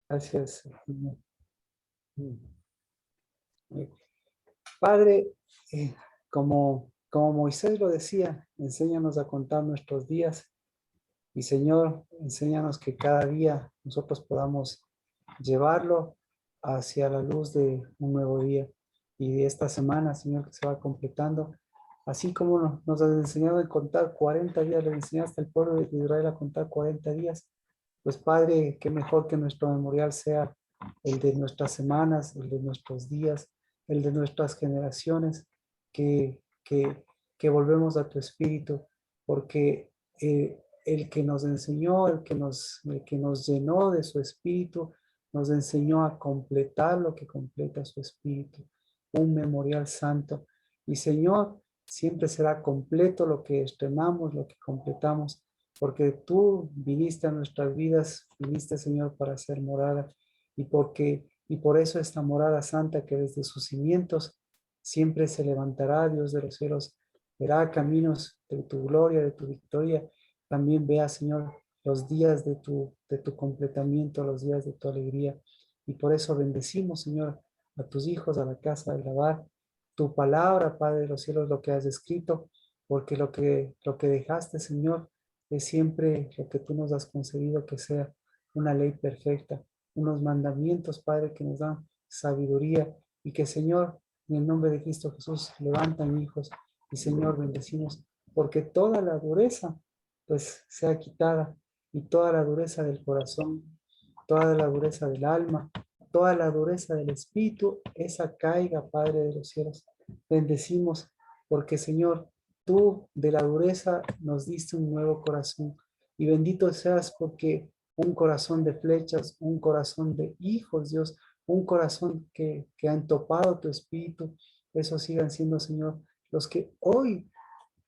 Gracias. Padre, eh, como Moisés lo decía, enséñanos a contar nuestros días y Señor, enséñanos que cada día nosotros podamos llevarlo hacia la luz de un nuevo día y de esta semana, Señor, que se va completando. Así como nos has enseñado a contar 40 días, le enseñaste al pueblo de Israel a contar 40 días, pues Padre, qué mejor que nuestro memorial sea el de nuestras semanas, el de nuestros días, el de nuestras generaciones, que volvemos a tu espíritu, porque el que nos enseñó, el que nos llenó de su espíritu, nos enseñó a completar lo que completa su espíritu, un memorial santo. Y Señor, siempre será completo lo que estrenamos, lo que completamos, porque tú viniste a nuestras vidas, viniste, Señor, para hacer morada, y por eso esta morada santa que desde sus cimientos siempre se levantará, Dios de los cielos, verá caminos de tu gloria, de tu victoria. También vea, Señor, los días de tu completamiento, los días de tu alegría. Y por eso bendecimos, Señor, a tus hijos, a la casa de lavar, tu palabra, Padre de los cielos, lo que has escrito, porque lo que dejaste, Señor, es siempre lo que tú nos has concedido que sea una ley perfecta, unos mandamientos, Padre, que nos dan sabiduría y que, Señor, en el nombre de Cristo Jesús, levantan hijos y, Señor, bendecimos, porque toda la dureza, pues, sea quitada y toda la dureza del corazón, toda la dureza del alma, toda la dureza del espíritu, esa caiga, Padre de los cielos. Bendecimos, porque, Señor, tú de la dureza nos diste un nuevo corazón. Y bendito seas porque un corazón de flechas, un corazón de hijos, Dios, un corazón que ha entopado tu espíritu, esos sigan siendo, Señor, los que hoy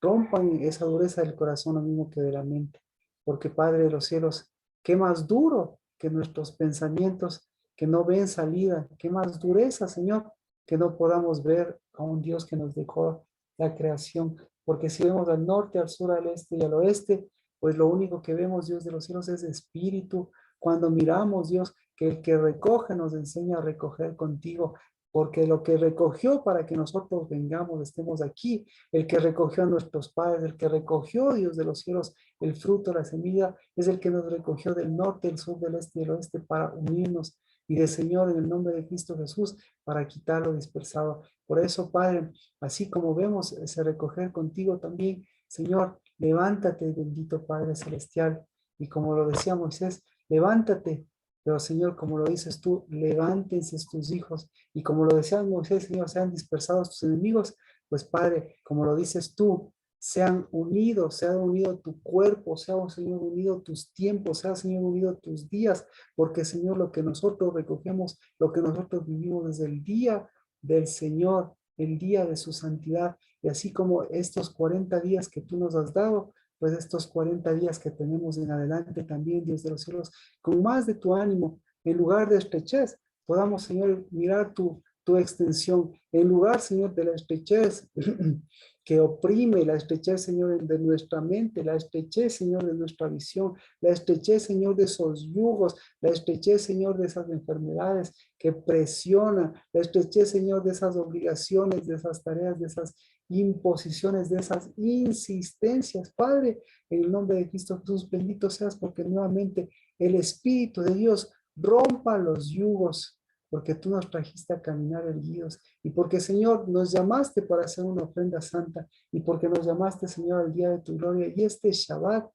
rompan esa dureza del corazón, lo mismo que de la mente. Porque Padre de los cielos, qué más duro que nuestros pensamientos que no ven salida, qué más dureza, Señor, que no podamos ver a un Dios que nos dejó la creación. Porque si vemos al norte, al sur, al este y al oeste, pues lo único que vemos, Dios de los cielos, es espíritu. Cuando miramos, Dios, que el que recoge nos enseña a recoger contigo, porque lo que recogió para que nosotros vengamos, estemos aquí, el que recogió a nuestros padres, el que recogió, Dios de los cielos, el fruto, la semilla, es el que nos recogió del norte, del sur, del este y del oeste para unirnos. Y de Señor, en el nombre de Cristo Jesús, para quitar lo dispersado. Por eso, Padre, así como vemos ese recoger contigo también, Señor, levántate, bendito Padre Celestial. Y como lo decía Moisés, levántate. Pero Señor, como lo dices tú, levántense tus hijos. Y como lo decía Moisés, Señor, sean dispersados tus enemigos. Pues Padre, como lo dices tú, se han unido tu cuerpo, sea, Señor, unido tus tiempos, sea, Señor, unido tus días, porque, Señor, lo que nosotros recogemos, lo que nosotros vivimos desde el día del Señor, el día de su santidad, y así como estos 40 días que tú nos has dado, pues estos 40 días que tenemos en adelante también, Dios de los cielos, con más de tu ánimo, en lugar de estrechez, podamos, Señor, mirar tu extensión, en lugar, Señor, de la estrechez que oprime, la estrechez, Señor, de nuestra mente, la estrechez, Señor, de nuestra visión, la estrechez, Señor, de esos yugos, la estrechez, Señor, de esas enfermedades que presionan, la estrechez, Señor, de esas obligaciones, de esas tareas, de esas imposiciones, de esas insistencias. Padre, en el nombre de Cristo Jesús, bendito seas porque nuevamente el Espíritu de Dios rompa los yugos, porque tú nos trajiste a caminar erguidos y porque, Señor, nos llamaste para hacer una ofrenda santa y porque nos llamaste, Señor, al día de tu gloria y este Shabbat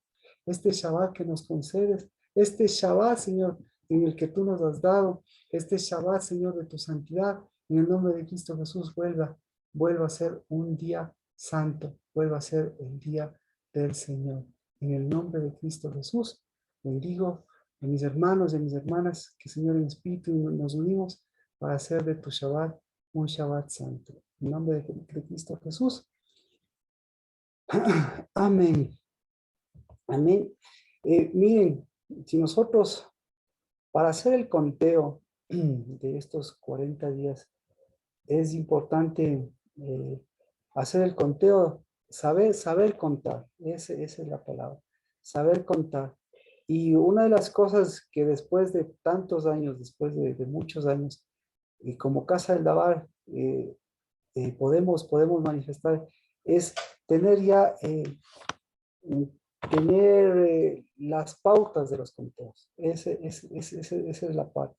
que nos concedes, este Shabbat, Señor, en el que tú nos has dado, este Shabbat, Señor, de tu santidad, en el nombre de Cristo Jesús, vuelva a ser un día santo, vuelva a ser el día del Señor. En el nombre de Cristo Jesús, bendigo a mis hermanos y a mis hermanas, que, Señor, en espíritu nos unimos para hacer de tu Shabbat un Shabbat santo. En nombre de Cristo Jesús. Amén. Amén. Miren, si nosotros, para hacer el conteo de estos 40 días, es importante hacer el conteo, saber contar. Esa es la palabra. Saber contar. Y una de las cosas que después de tantos años, después de muchos años, y como Casa del Dabar, podemos manifestar es tener ya las pautas de los conteos. Esa es la parte.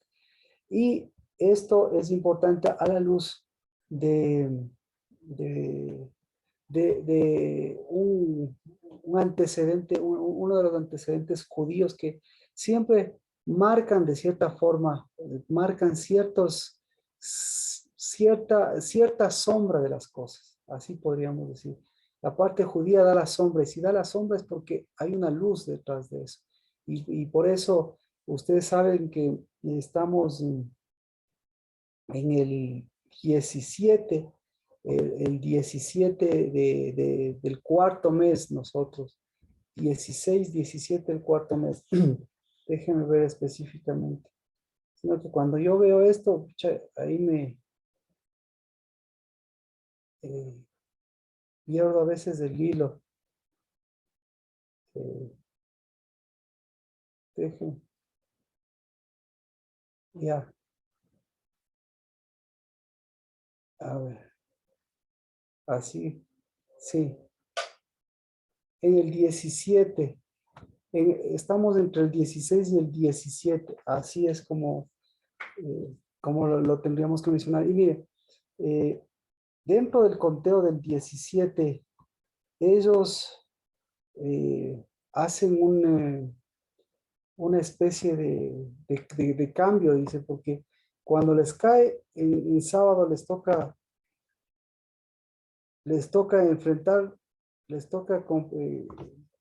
Y esto es importante a la luz de, de, un antecedente, uno de los antecedentes judíos que siempre marcan de cierta forma, marcan cierta sombra de las cosas, así podríamos decir. La parte judía da la sombra, y si da la sombra es porque hay una luz detrás de eso. Y por eso ustedes saben que estamos en el 17, el 17 del cuarto mes nosotros, 16, 17 del cuarto mes. Déjenme ver específicamente. Sino que cuando yo veo esto, pucha, ahí me eh, pierdo a veces el hilo. Eh, Déjenme, ya, a ver, así, sí. En el 17, estamos entre el 16 y el 17, así es como lo tendríamos que mencionar. Y mire, eh, dentro del conteo del 17, ellos hacen una especie de cambio, dice, porque cuando les cae en sábado les toca enfrentar, les toca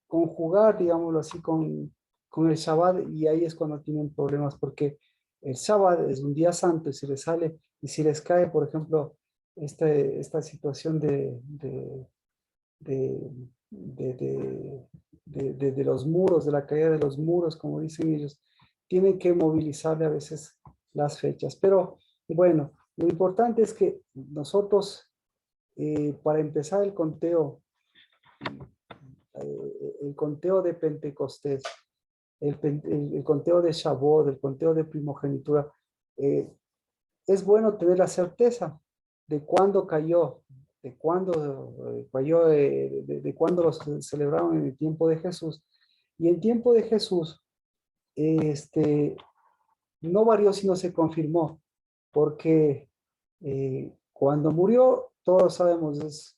conjugar, digámoslo así, con el Shabbat, y ahí es cuando tienen problemas, porque el Shabbat es un día santo y si les sale, y si les cae, por ejemplo, esta situación de, de, de, de los muros, de la caída de los muros, como dicen ellos, tienen que movilizarle a veces las fechas. Pero bueno, lo importante es que nosotros, para empezar el conteo de Pentecostés, el conteo de Shavuot, el conteo de primogenitura, eh, es bueno tener la certeza de cuándo cayó, de cuándo cayó, de cuándo los celebraron en el tiempo de Jesús. Y en tiempo de Jesús, no varió, sino se confirmó, porque cuando murió, todos sabemos, es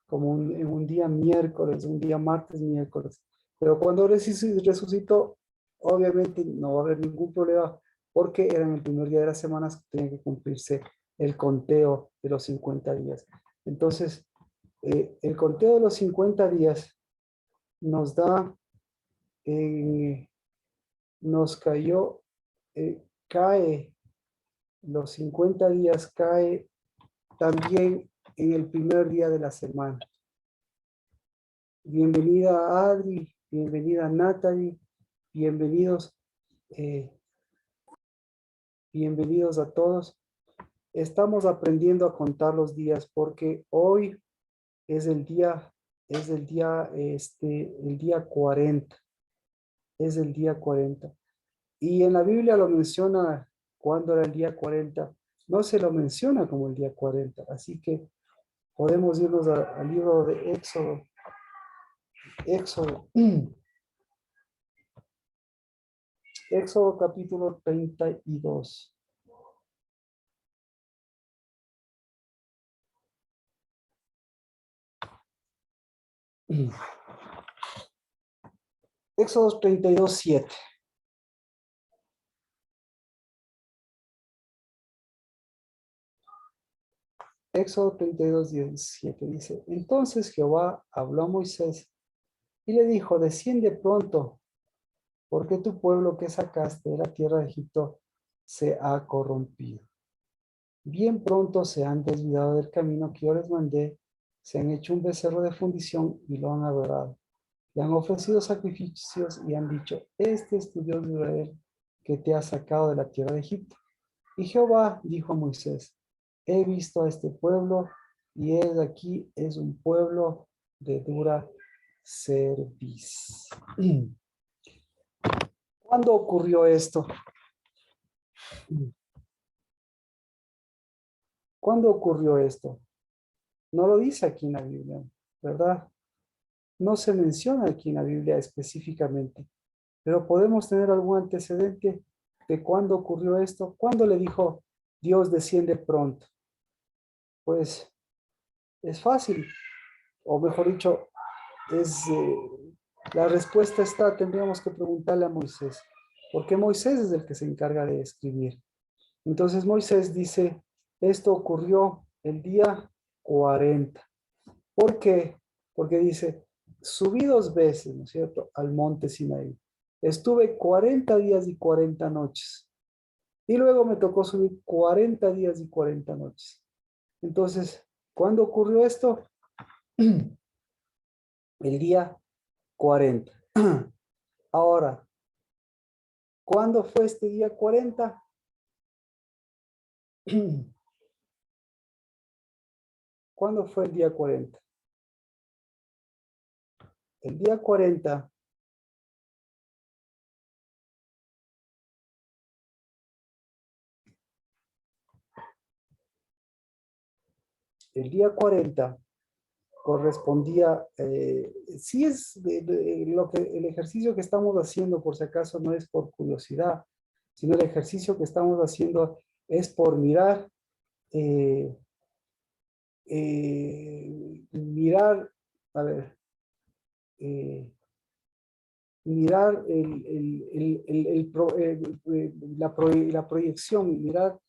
como un día miércoles, un día martes, miércoles. Pero cuando resucitó, obviamente no va a haber ningún problema, porque era en el primer día de las semanas que tenía que cumplirse el conteo de los 50 días. Entonces, el conteo de los 50 días nos da, eh, nos cayó, cae, los 50 días cae también en el primer día de la semana. Bienvenida Adri, bienvenida Natalie, bienvenidos, eh, bienvenidos a todos. Estamos aprendiendo a contar los días porque hoy el día 40, es el día 40. Y en la Biblia lo menciona cuando era el día 40, no se lo menciona como el día 40, así que podemos irnos al libro de Éxodo. Éxodo, Éxodo capítulo 32. Éxodo 32, 7. Éxodo 32, 17 dice: Entonces Jehová habló a Moisés y le dijo: Desciende pronto, porque tu pueblo que sacaste de la tierra de Egipto se ha corrompido. Bien pronto se han desviado del camino que yo les mandé, se han hecho un becerro de fundición y lo han adorado. Le han ofrecido sacrificios y han dicho: Este es tu Dios de Israel, que te ha sacado de la tierra de Egipto. Y Jehová dijo a Moisés: He visto a este pueblo, y he aquí es un pueblo de dura cerviz. ¿Cuándo ocurrió esto? ¿Cuándo ocurrió esto? No lo dice aquí en la Biblia, ¿verdad? No se menciona aquí en la Biblia específicamente, pero podemos tener algún antecedente de cuándo ocurrió esto. ¿Cuándo le dijo Dios desciende pronto? Pues es fácil, o mejor dicho, es la respuesta está, tendríamos que preguntarle a Moisés, porque Moisés es el que se encarga de escribir. Entonces Moisés dice, esto ocurrió el día 40. ¿Por qué? Porque dice, subí 2 veces, ¿no es cierto?, al monte Sinaí. Estuve 40 días y 40 noches. Y luego me tocó subir 40 días y 40 noches. Entonces, ¿cuándo ocurrió esto? El día 40. Ahora, ¿cuándo fue este día 40? ¿Cuándo fue el día 40? El día 40, el día 40 correspondía, sí es lo que el ejercicio que estamos haciendo, por si acaso no es por curiosidad, sino el ejercicio que estamos haciendo es por mirar, eh, mirar, a ver, eh, mirar la proyección, mirar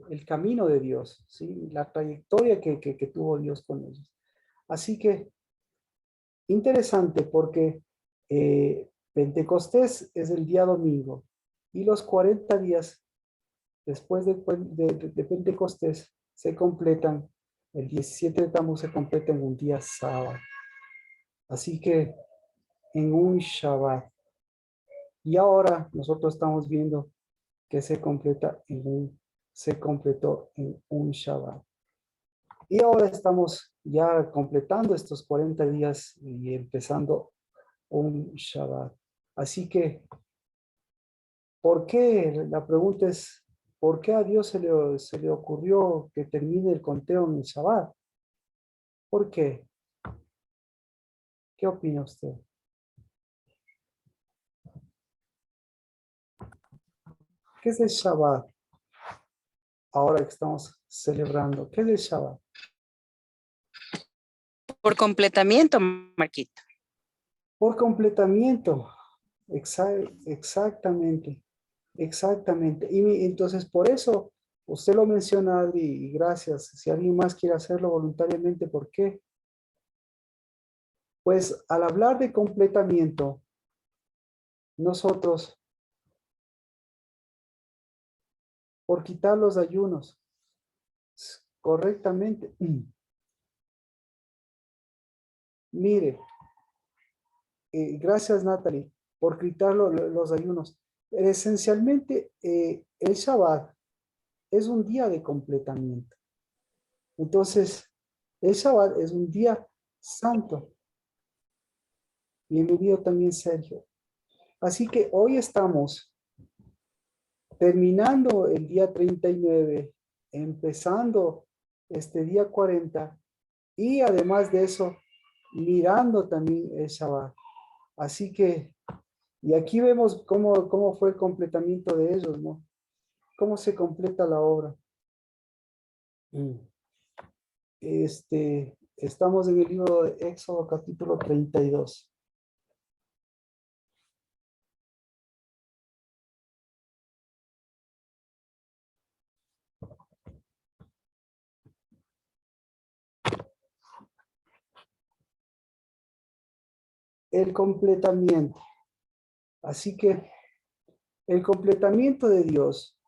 el camino de Dios, ¿sí? La trayectoria que tuvo Dios con ellos. Así que interesante porque Pentecostés es el día domingo y los 40 días después de Pentecostés se completan, el 17 de Tammuz se completa en un día sábado. Así que en un Shabbat. Y ahora nosotros estamos viendo que se completó en un Shabbat. Y ahora estamos ya completando estos 40 días y empezando un Shabbat. Así que, ¿por qué? La pregunta es, ¿por qué a Dios se le ocurrió que termine el conteo en el Shabbat? ¿Por qué? ¿Qué opina usted? ¿Qué es el Shabbat? Ahora que estamos celebrando, ¿qué es el Shabbat? Por completamiento, Marquito. Por completamiento. Exactamente. Exactamente. Y entonces por eso usted lo menciona, Adri, y gracias. Si alguien más quiere hacerlo voluntariamente, ¿por qué? Pues al hablar de completamiento, nosotros, por quitar los ayunos correctamente, mire, gracias Natalie, por quitar los ayunos. Esencialmente, el Shabbat es un día de completamiento. Entonces, el Shabbat es un día santo. Bienvenido también, Sergio. Así que hoy estamos terminando el día 39, empezando este día 40 y además de eso, mirando también el Shabbat. Así que, y aquí vemos cómo fue el completamiento de ellos, ¿no? Cómo se completa la obra. Estamos en el libro de Éxodo capítulo 32. El completamiento. Así que el completamiento de Dios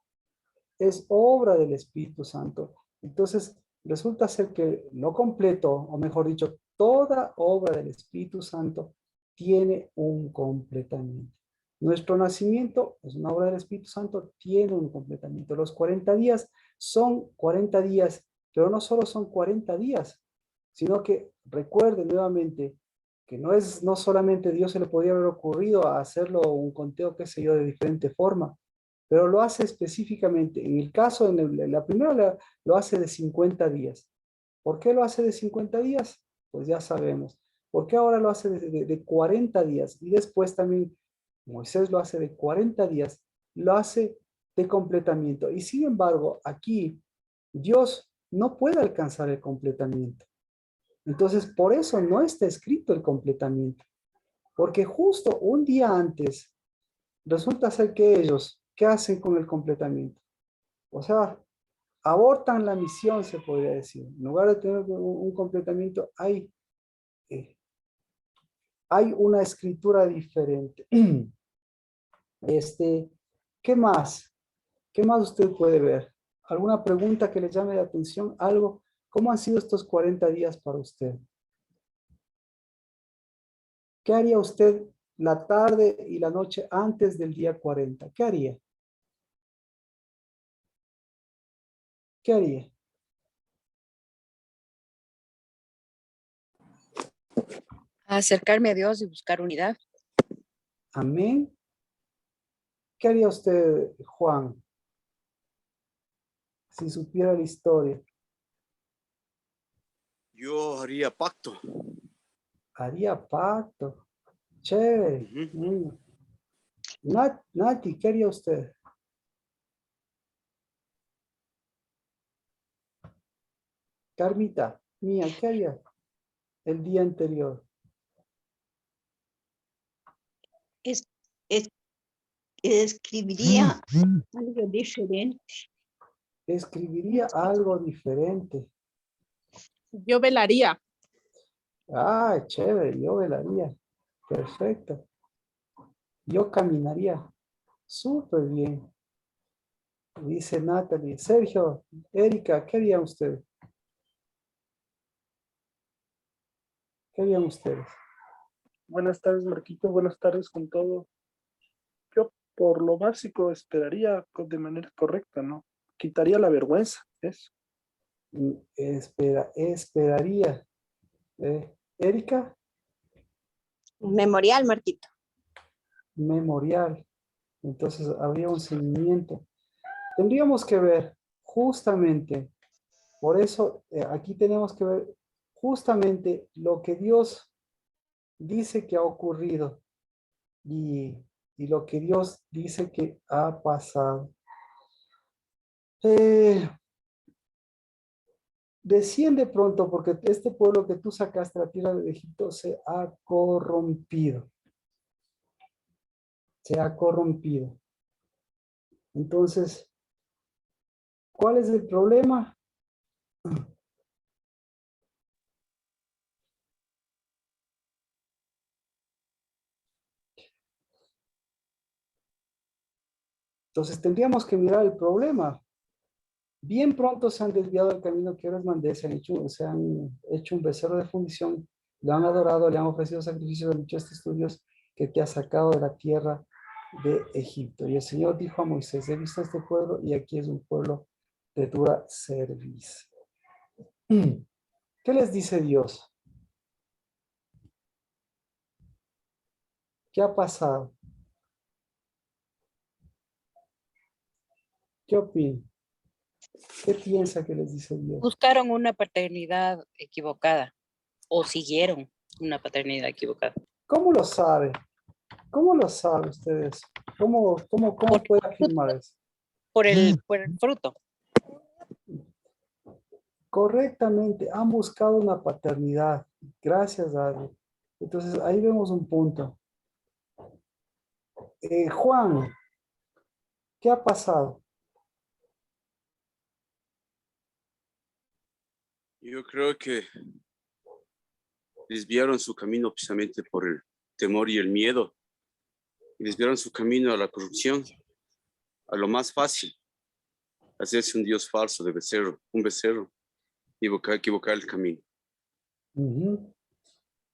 es obra del Espíritu Santo. Entonces, resulta ser que lo completo, o mejor dicho, toda obra del Espíritu Santo tiene un completamiento. Nuestro nacimiento es una obra del Espíritu Santo, tiene un completamiento. Los 40 días son 40 días, pero no solo son 40 días, sino que recuerde nuevamente que no solamente Dios se le podía haber ocurrido a hacerlo un conteo, qué sé yo, de diferente forma, pero lo hace específicamente. En el caso, en la primera lo hace de 50 días. ¿Por qué lo hace de 50 días? Pues ya sabemos. ¿Por qué ahora lo hace de 40 días? Y después también Moisés lo hace de 40 días, lo hace de completamiento. Y sin embargo, aquí Dios no puede alcanzar el completamiento. Entonces, por eso no está escrito el completamiento. Porque justo un día antes, resulta ser que ellos, ¿qué hacen con el completamiento? O sea, abortan la misión, se podría decir. En lugar de tener un completamiento, eh, hay una escritura diferente. Este, ¿qué más? ¿Qué más usted puede ver? ¿Alguna pregunta que le llame la atención? ¿Algo? ¿Cómo han sido estos 40 días para usted? ¿Qué haría usted la tarde y la noche antes del día 40? ¿Qué haría? ¿Qué haría? Acercarme a Dios y buscar unidad. Amén. ¿Qué haría usted, Juan, si supiera la historia? Yo haría pacto. Haría pacto. Chévere. Nati, ¿qué haría usted? Carmita, mía, ¿qué haría el día anterior? Es, es- escribiría algo diferente. Escribiría algo diferente. Yo velaría. Ah, chévere, yo velaría. Perfecto. Yo caminaría. Súper bien. Dice Natalie. Sergio, Erika, ¿qué harían ustedes? ¿Qué harían ustedes? Buenas tardes, Marquito. Buenas tardes con todo. Yo, por lo básico, esperaría de manera correcta, ¿no? Quitaría la vergüenza, eso. Esperaría. Erika, Memorial, Marquito. memorial. Entonces habría un seguimiento. Tendríamos que ver justamente, por eso aquí tenemos que ver justamente lo que Dios dice que ha ocurrido y, y lo que Dios dice que ha pasado. Desciende pronto porque este pueblo que tú sacaste de la tierra de Egipto se ha corrompido. Se ha corrompido. Entonces, ¿cuál es el problema? Entonces tendríamos que mirar el problema. Bien pronto se han desviado del camino que yo les mandé, se han hecho un becerro de fundición, lo han adorado, le han ofrecido sacrificios, han dicho este estudios que te ha sacado de la tierra de Egipto. Y el Señor dijo a Moisés, he visto a este pueblo y aquí es un pueblo de dura servicio. ¿Qué les dice Dios? ¿Qué ha pasado? ¿Qué opina? ¿Qué piensa que les dice Dios? Buscaron una paternidad equivocada o siguieron una paternidad equivocada. ¿Cómo lo sabe? ¿Cómo lo saben ustedes? ¿Cómo puede afirmar eso? Por el fruto. Correctamente, han buscado una paternidad. Gracias a Dios. Entonces, ahí vemos un punto. Juan, ¿qué ha pasado? Yo creo que desviaron su camino precisamente por el temor y el miedo. Y desviaron su camino a la corrupción, a lo más fácil, hacerse un Dios falso de becerro, un becerro, equivocar el camino. Ujú.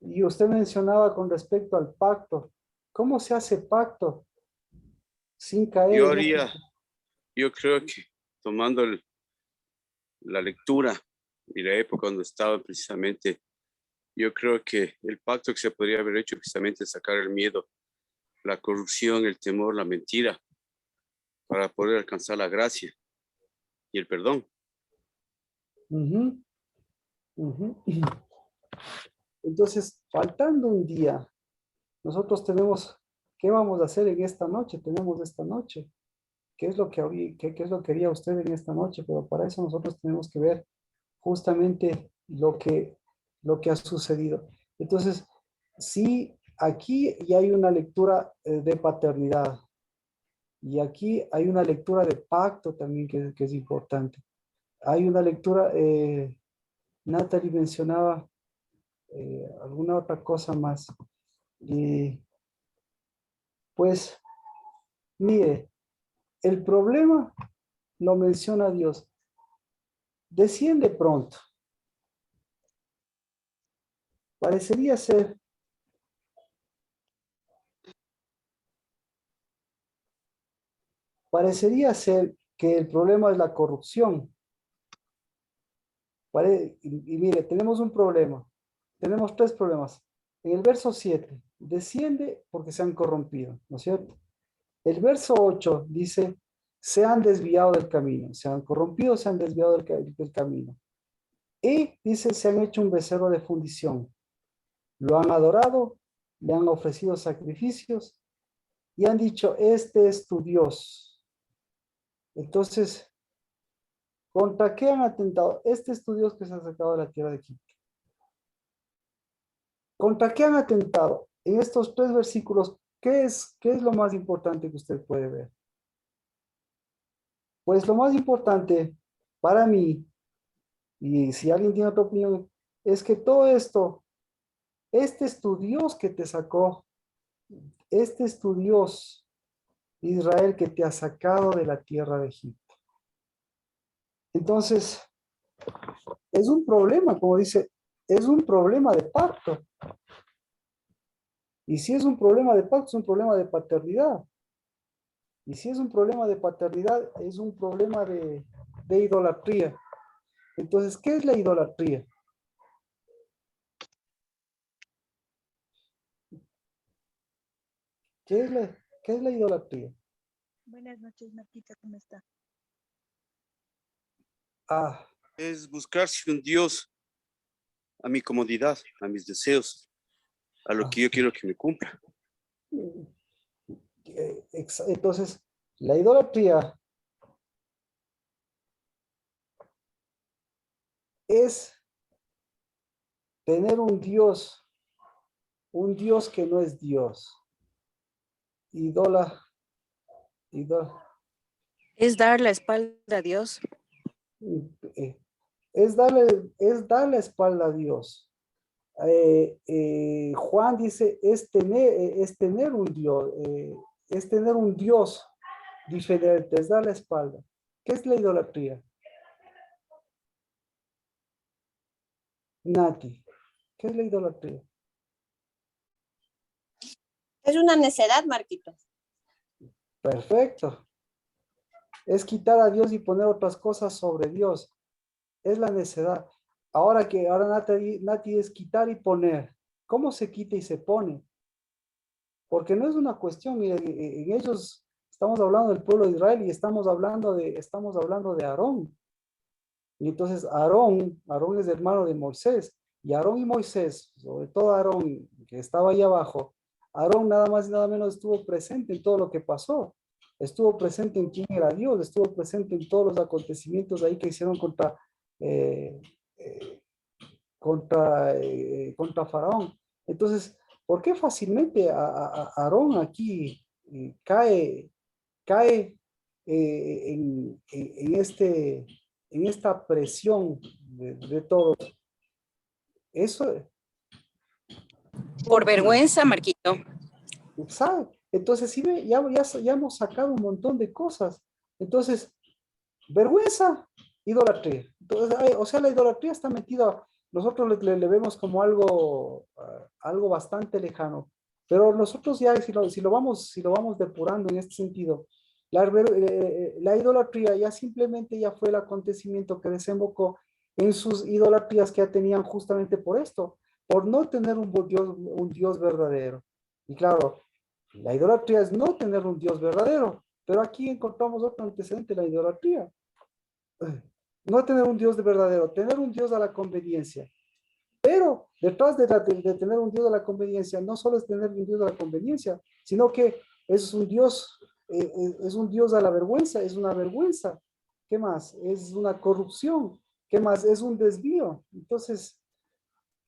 Y usted mencionaba con respecto al pacto. ¿Cómo se hace pacto sin caer en eso? Yo creo que tomando la lectura y la época donde estaban precisamente Yo creo que el pacto que se podría haber hecho precisamente es sacar el miedo, la corrupción, el temor, la mentira, para poder alcanzar la gracia y el perdón. Ujú, ujú. Entonces, faltando un día, nosotros tenemos, ¿qué vamos a hacer en esta noche? Tenemos esta noche. ¿Qué es lo que, qué es lo que haría usted en esta noche? Pero para eso nosotros tenemos que ver justamente lo que ha sucedido. Entonces, sí, aquí ya hay una lectura de paternidad y aquí hay una lectura de pacto también que es importante. Hay una lectura, Natalie mencionaba alguna otra cosa más. Y pues, mire, el problema lo menciona Dios. Desciende pronto. Parecería ser que el problema es la corrupción. Y mire, tenemos un problema. Tenemos tres problemas. En el verso 7, desciende porque se han corrompido, ¿no es cierto? El verso 8 dice, se han desviado del camino, se han corrompido, se han desviado del camino. Y dice, se han hecho un becerro de fundición. Lo han adorado, le han ofrecido sacrificios y han dicho, este es tu Dios. Entonces, ¿contra qué han atentado? Este es tu Dios que se ha sacado de la tierra de Egipto. ¿Contra qué han atentado? En estos tres versículos, qué es lo más importante que usted puede ver? Pues lo más importante para mí, y si alguien tiene otra opinión, es que todo esto, este es tu Dios que te sacó, este es tu Dios, Israel, que te ha sacado de la tierra de Egipto. Entonces, es un problema, como dice, es un problema de pacto. Y si es un problema de pacto, es un problema de paternidad. Y si es un problema de paternidad, es un problema de idolatría. Entonces, ¿qué es la idolatría? ¿Qué es la idolatría? Buenas noches, Marquita, ¿cómo está? Ah, Es buscarse un Dios a mi comodidad, a mis deseos, a lo que yo quiero que me cumpla. entonces, la idolatría es tener un Dios que no es Dios. Idola, idola, Es dar la espalda a Dios. eh, es darle espalda a Dios. Juan dice, es tener un Dios, es tener un Dios diferente, es dar la espalda. ¿Qué es la idolatría? Nati, ¿qué es la idolatría? Es una necedad, Marquito. Perfecto. Es quitar a Dios y poner otras cosas sobre Dios. Es la necedad. Ahora Nati es quitar y poner. ¿Cómo se quita y se pone? Porque no es una cuestión, mire, en ellos estamos hablando del pueblo de Israel y estamos hablando de Aarón. Y entonces Aarón es hermano de Moisés. Y Aarón y Moisés, sobre todo Aarón, que estaba ahí abajo, Aarón nada más y nada menos estuvo presente en todo lo que pasó. Estuvo presente en quién era Dios, estuvo presente en todos los acontecimientos ahí que hicieron eh, eh, contra Faraón. Entonces, ¿por qué fácilmente a Aarón aquí cae en esta presión de todos? Eso, Por vergüenza, Marquito. ¿sabe? Entonces, sí, ya hemos sacado un montón de cosas. Entonces, vergüenza, idolatría. Entonces, o sea, la idolatría está metida, nosotros le vemos como algo bastante lejano, pero nosotros ya, si lo vamos depurando en este sentido, la idolatría ya simplemente ya fue el acontecimiento que desembocó en sus idolatrías que ya tenían justamente por esto, por no tener un Dios verdadero. Y claro, la idolatría es no tener un Dios verdadero, pero aquí encontramos otro antecedente de la idolatría. No tener un Dios verdadero, tener un Dios a la conveniencia. Pero detrás de tener un Dios a la conveniencia, no solo es tener un Dios a la conveniencia, sino que es un Dios a la vergüenza, es una vergüenza. ¿Qué más? Es una corrupción. ¿Qué más? Es un desvío. Entonces,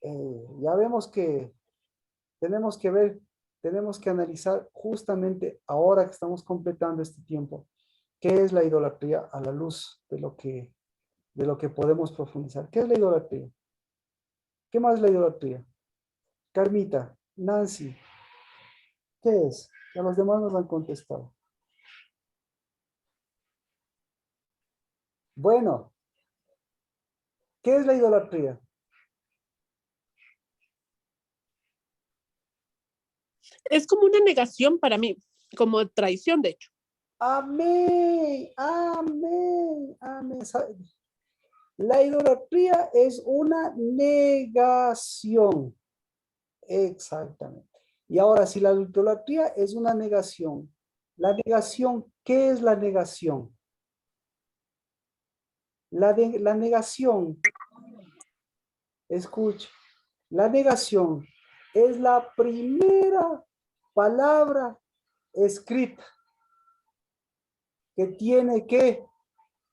ya vemos que tenemos que analizar justamente ahora que estamos completando este tiempo, ¿qué es la idolatría a la luz de lo que podemos profundizar? ¿Qué es la idolatría? ¿Qué más es la idolatría? Carmita, Nancy, ¿qué es? Ya los demás nos han contestado. Bueno, ¿qué es la idolatría? Es como una negación para mí, como traición, de hecho. Amén, amén, amén. La idolatría es una negación. Exactamente. Y ahora, si la idolatría es una negación, la negación, ¿qué es la negación? La negación, escucha, la negación es la primera palabra escrita que tiene que,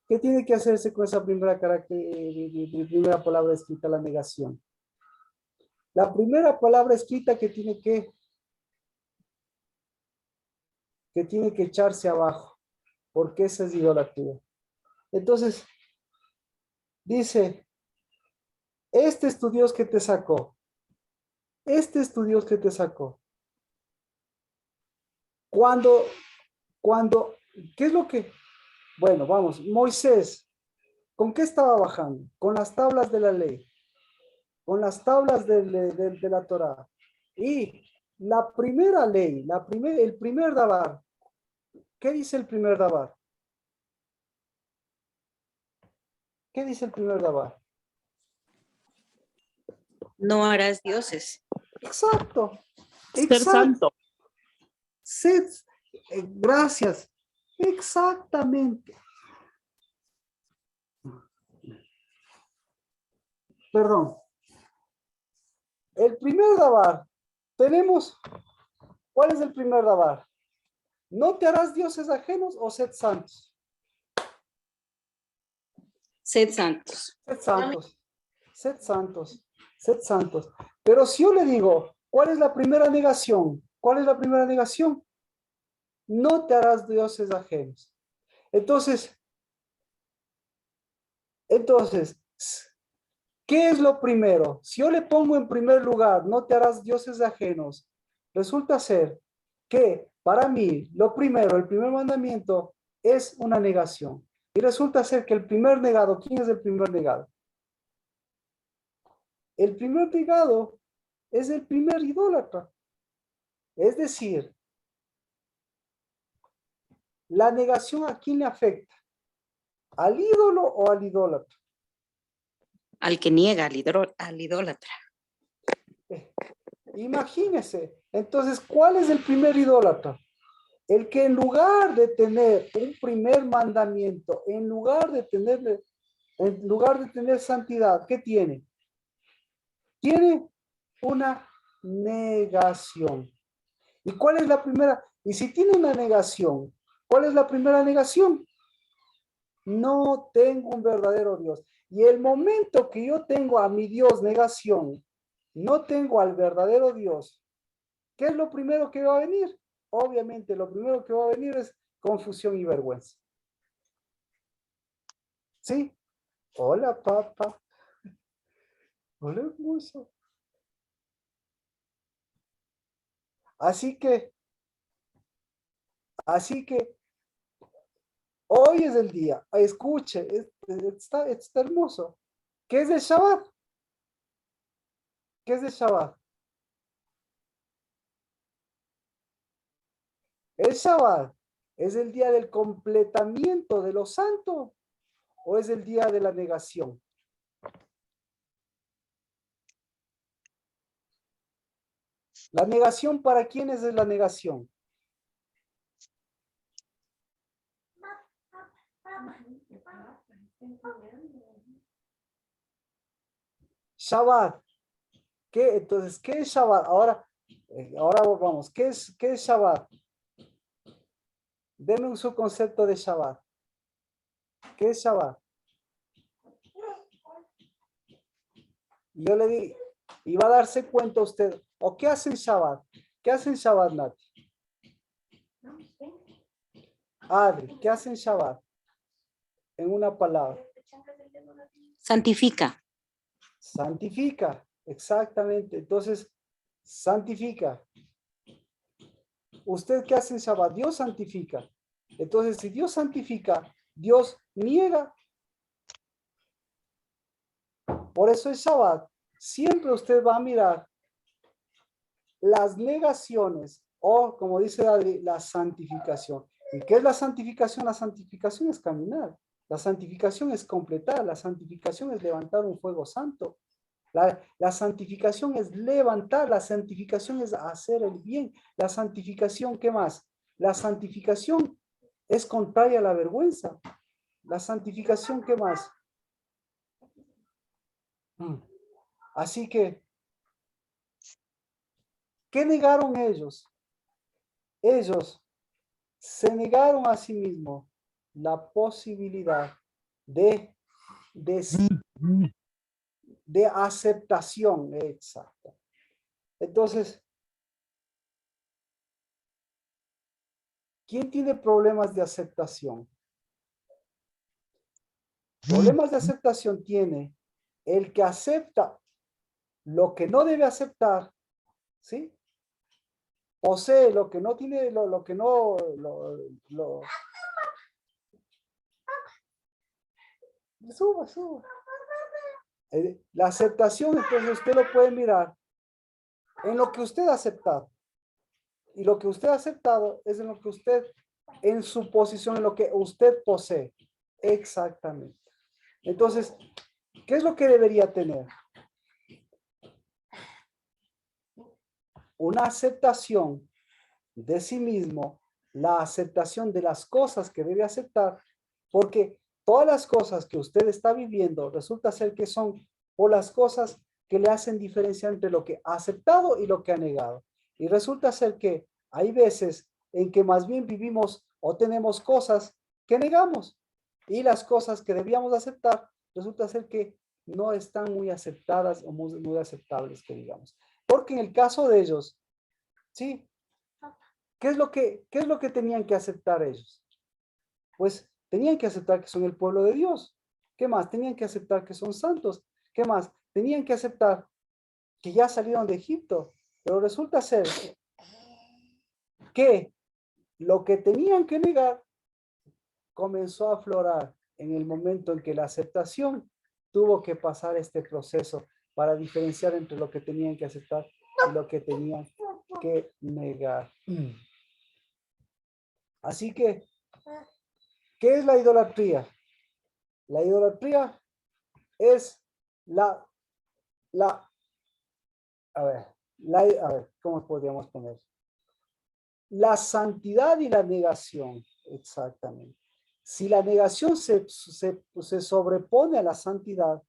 ¿qué tiene que hacerse con esa primera palabra escrita, la negación? La primera palabra escrita que tiene que echarse abajo, porque esa es idolatría. Entonces, dice, este es tu Dios que te sacó. Este es tu Dios que te sacó. Cuando, ¿qué es lo que? Bueno, vamos, Moisés, ¿con qué estaba bajando? Con las tablas de la ley, con las tablas de la Torá. Y la primera ley, el primer dabar, ¿qué dice el primer dabar? ¿Qué dice el primer dabar? No harás dioses. Exacto. Ser Exacto. santo. Gracias. Exactamente. Perdón. El primer dabar. ¿Cuál es el primer dabar? ¿No te harás dioses ajenos o sed santos? Sed santos. Sed santos. Sed santos. Sed santos. Pero si yo le digo, ¿cuál es la primera negación? ¿Cuál es la primera negación? No te harás dioses ajenos. Entonces, ¿qué es lo primero? Si yo le pongo en primer lugar, no te harás dioses ajenos, resulta ser que para mí lo primero, el primer mandamiento es una negación. Y resulta ser que el primer negado, ¿quién es el primer negado? El primer negado es el primer idólatra. Es decir, la negación ¿a quién le afecta? ¿Al ídolo o al idólatra? Al que niega, al idólatra. Imagínese. Entonces, ¿cuál es el primer idólatra? El que en lugar de tener un primer mandamiento, en lugar de tener santidad, ¿qué tiene? Tiene una negación. ¿Y cuál es la primera? Y si tiene una negación, ¿cuál es la primera negación? No tengo un verdadero Dios. Y el momento que yo tengo a mi Dios negación, no tengo al verdadero Dios, ¿qué es lo primero que va a venir? Obviamente, lo primero que va a venir es confusión y vergüenza. ¿Sí? Hola, papá. Hola, hermoso. Así que, hoy es el día. Escuche, está hermoso. ¿Qué es el Shabbat? ¿Qué es el Shabbat? ¿El Shabbat es el día del completamiento de lo santo o es el día de la negación? La negación, ¿para quiénes es la negación? Shabbat. Entonces, ¿qué es Shabbat? Ahora vamos, ¿qué es Shabbat? Denme su concepto de Shabbat. ¿Qué es Shabbat? Yo le di, y va a darse cuenta usted, ¿o qué hacen Shabbat? ¿Qué hacen Shabbat, Nati? Adri, ¿qué hacen Shabbat? En una palabra. Santifica. Santifica, exactamente. Entonces, santifica. ¿Usted qué hace en Shabbat? Dios santifica. Entonces, si Dios santifica, Dios niega. Por eso es Shabbat. Siempre usted va a mirar las negaciones o, como dice Adri, la santificación. ¿Y qué es la santificación? La santificación es caminar. La santificación es completar. La santificación es levantar un fuego santo. La santificación es levantar. La santificación es hacer el bien. La santificación, ¿qué más? La santificación es contraria a la vergüenza. La santificación, ¿qué más? Así que, ¿qué negaron ellos? Ellos se negaron a sí mismos la posibilidad de aceptación. Exacto. Entonces, ¿quién tiene problemas de aceptación? Problemas de aceptación tiene el que acepta lo que no debe aceptar, ¿sí? Posee lo que no tiene, lo que no, suba. La aceptación, entonces usted lo puede mirar en lo que usted ha aceptado. Y lo que usted ha aceptado es en lo que usted, en su posición, en lo que usted posee. Exactamente. Entonces, ¿qué es lo que debería tener? Una aceptación de sí mismo, la aceptación de las cosas que debe aceptar, porque todas las cosas que usted está viviendo resulta ser que son por las cosas que le hacen diferencia entre lo que ha aceptado y lo que ha negado. Y resulta ser que hay veces en que más bien vivimos o tenemos cosas que negamos y las cosas que debíamos aceptar resulta ser que no están muy aceptadas o muy aceptables, que digamos. Porque en el caso de ellos, ¿sí? ¿Qué es lo que tenían que aceptar ellos? Pues tenían que aceptar que son el pueblo de Dios. ¿Qué más? Tenían que aceptar que son santos. ¿Qué más? Tenían que aceptar que ya salieron de Egipto. Pero resulta ser que lo que tenían que negar comenzó a aflorar en el momento en que la aceptación tuvo que pasar este proceso para diferenciar entre lo que tenían que aceptar y lo que tenían que negar. Así que, ¿qué es la idolatría? La idolatría es a ver, ¿cómo podríamos poner? La santidad y la negación, exactamente. Si la negación se sobrepone a la santidad,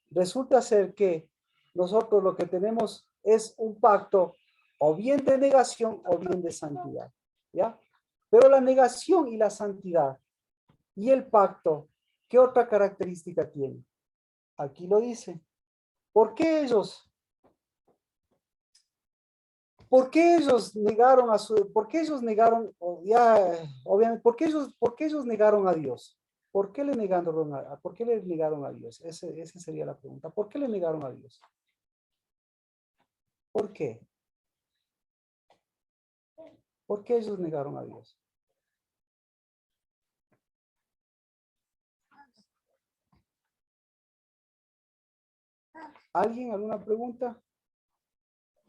resulta ser que nosotros lo que tenemos es un pacto o bien de negación o bien de santidad, ¿ya? Pero la negación y la santidad y el pacto, ¿qué otra característica tiene? Aquí lo dice. ¿Por qué ellos negaron por qué ellos negaron, obviamente, por qué ellos negaron a Dios? ¿Por qué le negaron a Dios? Esa sería la pregunta. ¿Por qué le negaron a Dios? ¿Por qué? ¿Por qué ellos negaron a Dios? ¿Alguien? ¿Alguna pregunta?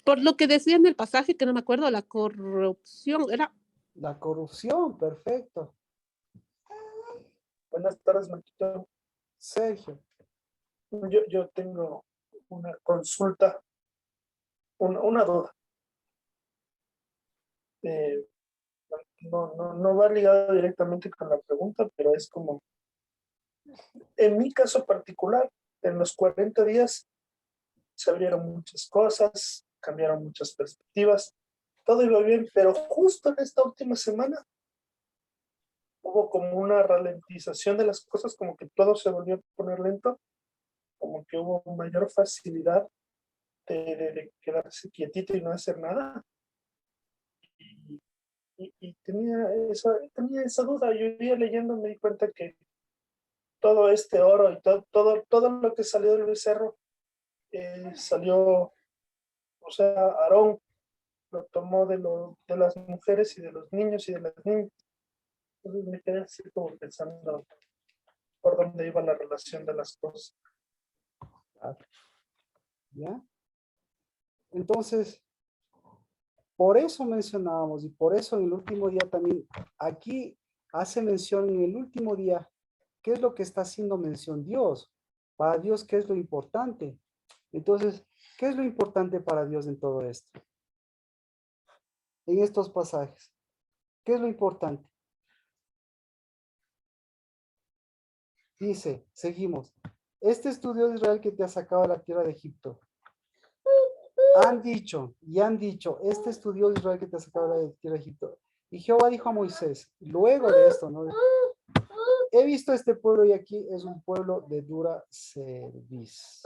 Por lo que decía en el pasaje, que no me acuerdo, la corrupción era. La corrupción, perfecto. Buenas tardes, Marquito. Sergio. Yo tengo una consulta, una duda. eh, no va ligado directamente con la pregunta, pero es como, en mi caso particular, en los 40 días se abrieron muchas cosas, cambiaron muchas perspectivas, todo iba bien, pero justo en esta última semana hubo como una ralentización de las cosas, como que todo se volvió a poner lento, como que hubo mayor facilidad de quedarse quietito y no hacer nada. Y tenía esa duda. Yo iba leyendo, me di cuenta que todo este oro y todo lo que salió del becerro salió, o sea, Aarón lo tomó de las mujeres y de los niños y de las niñas. Entonces me quedé así como pensando por dónde iba la relación de las cosas. ¿Ya? Entonces, por eso mencionábamos y por eso en el último día también, aquí hace mención en el último día, ¿qué es lo que está haciendo mención Dios? Para Dios, ¿qué es lo importante? Entonces, ¿qué es lo importante para Dios en todo esto? En estos pasajes, ¿qué es lo importante? Dice, seguimos, este es tu Dios Israel que te ha sacado de la tierra de Egipto. Han dicho, este es tu Dios Israel que te ha sacado de la tierra de Egipto. Y Jehová dijo a Moisés, luego de esto, ¿no? He visto este pueblo y aquí es un pueblo de dura cerviz.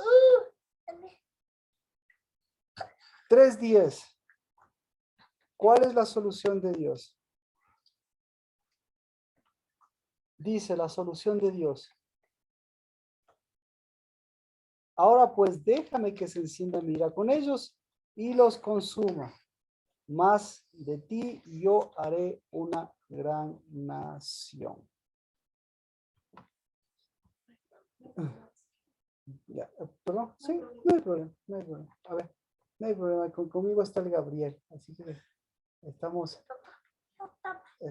3:10. ¿Cuál es la solución de Dios? Dice la solución de Dios. Ahora pues déjame que se encienda mi ira con ellos y los consuma. Más de ti yo haré una gran nación. Ya, perdón, sí, no hay problema, no hay problema. A ver, no hay problema, conmigo está el Gabriel, así que estamos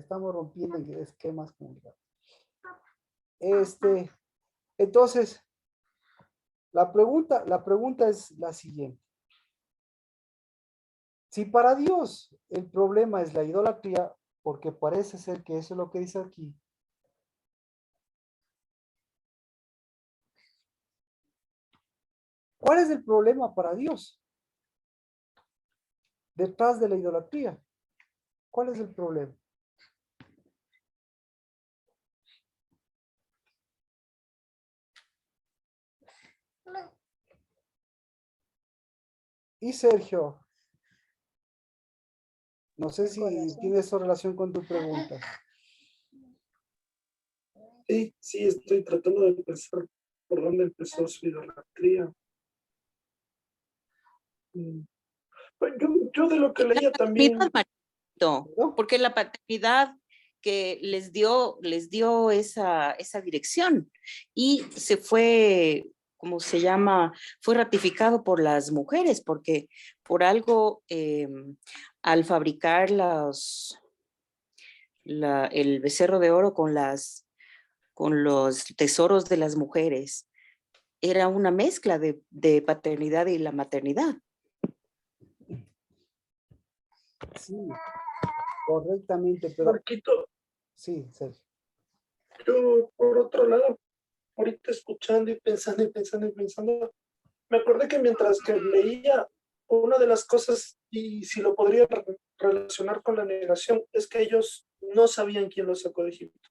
rompiendo esquemas con el Gabriel. Entonces, la pregunta es la siguiente. Si para Dios el problema es la idolatría, porque parece ser que eso es lo que dice aquí, ¿cuál es el problema para Dios detrás de la idolatría? ¿Cuál es el problema? Y Sergio, no sé si tiene eso relación con tu pregunta. Sí, estoy tratando de pensar por dónde empezó su idolatría. Pues yo de lo que leía también. ¿No? Porque la paternidad que les dio esa dirección y se fue, ¿cómo se llama? Fue ratificado por las mujeres, porque por algo al fabricar el becerro de oro con los tesoros de las mujeres, era una mezcla de paternidad y la maternidad. Sí, correctamente, pero... Marquito, sí, Sergio. Yo, por otro lado, ahorita escuchando y pensando, me acordé que mientras que leía, una de las cosas, y si lo podría relacionar con la negación, es que ellos no sabían quién los sacó de Egipto.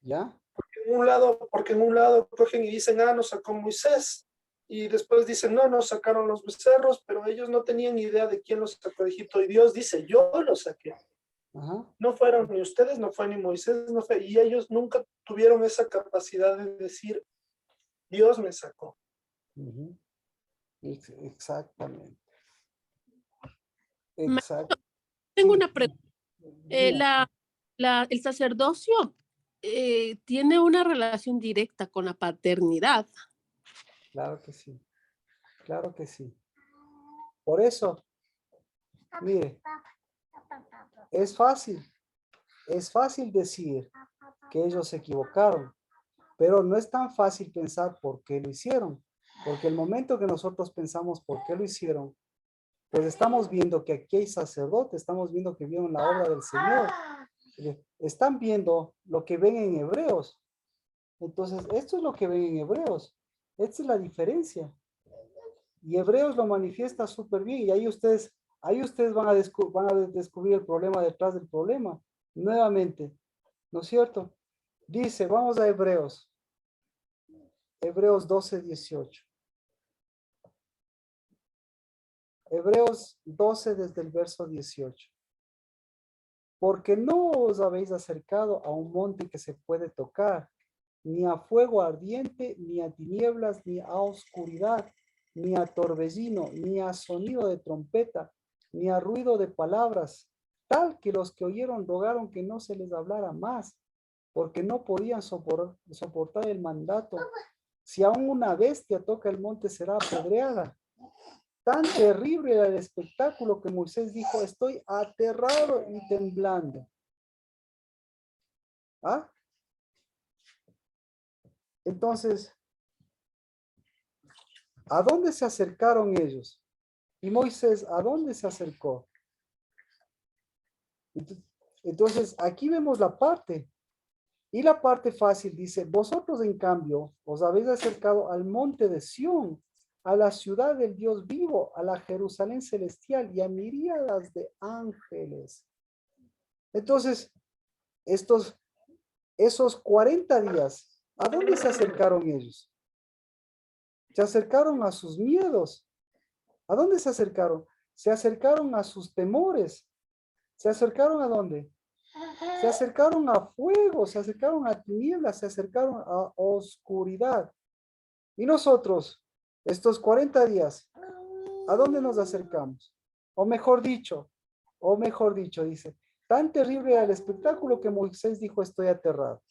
¿Ya? Porque en un lado cogen y dicen, nos sacó Moisés, y después dicen, no, nos sacaron los becerros, pero ellos no tenían idea de quién los sacó de Egipto, y Dios dice, yo los saqué. Ajá. No fueron ni ustedes, no fue ni Moisés, no fue, y ellos nunca tuvieron esa capacidad de decir, Dios me sacó. Uh-huh. Exactamente. Exacto. Tengo una pregunta. El sacerdocio tiene una relación directa con la paternidad. Claro que sí. Claro que sí. Por eso, mire, es fácil decir que ellos se equivocaron, pero no es tan fácil pensar por qué lo hicieron, porque el momento que nosotros pensamos por qué lo hicieron, Pues estamos viendo que aquí hay sacerdotes, estamos viendo que vieron la obra del Señor. Están viendo lo que ven en Hebreos. Entonces, esto es lo que ven en Hebreos. Esta es la diferencia. Y Hebreos lo manifiesta súper bien. Y ahí ustedes van a descubrir el problema detrás del problema. Nuevamente, ¿no es cierto? Dice, vamos a Hebreos. Hebreos 12, 18. Hebreos 12 desde el verso 18. Porque no os habéis acercado a un monte que se puede tocar, ni a fuego ardiente, ni a tinieblas, ni a oscuridad, ni a torbellino, ni a sonido de trompeta, ni a ruido de palabras, tal que los que oyeron rogaron que no se les hablara más, porque no podían soportar el mandato. Si aún una bestia toca el monte, será apedreada. Tan terrible era el espectáculo que Moisés dijo, estoy aterrado y temblando. ¿Ah? Entonces, ¿a dónde se acercaron ellos? Y Moisés, ¿a dónde se acercó? Entonces, aquí vemos la parte. Y la parte fácil dice, vosotros en cambio os habéis acercado al monte de Sión, a la ciudad del Dios vivo, a la Jerusalén celestial y a miríadas de ángeles. Entonces, esos 40 días, ¿a dónde se acercaron ellos? Se acercaron a sus miedos. ¿A dónde se acercaron? Se acercaron a sus temores. ¿Se acercaron a dónde? Se acercaron a fuego, se acercaron a tinieblas, se acercaron a oscuridad. Y nosotros, estos 40 días, ¿a dónde nos acercamos? O mejor dicho, dice, tan terrible era el espectáculo que Moisés dijo, estoy aterrado.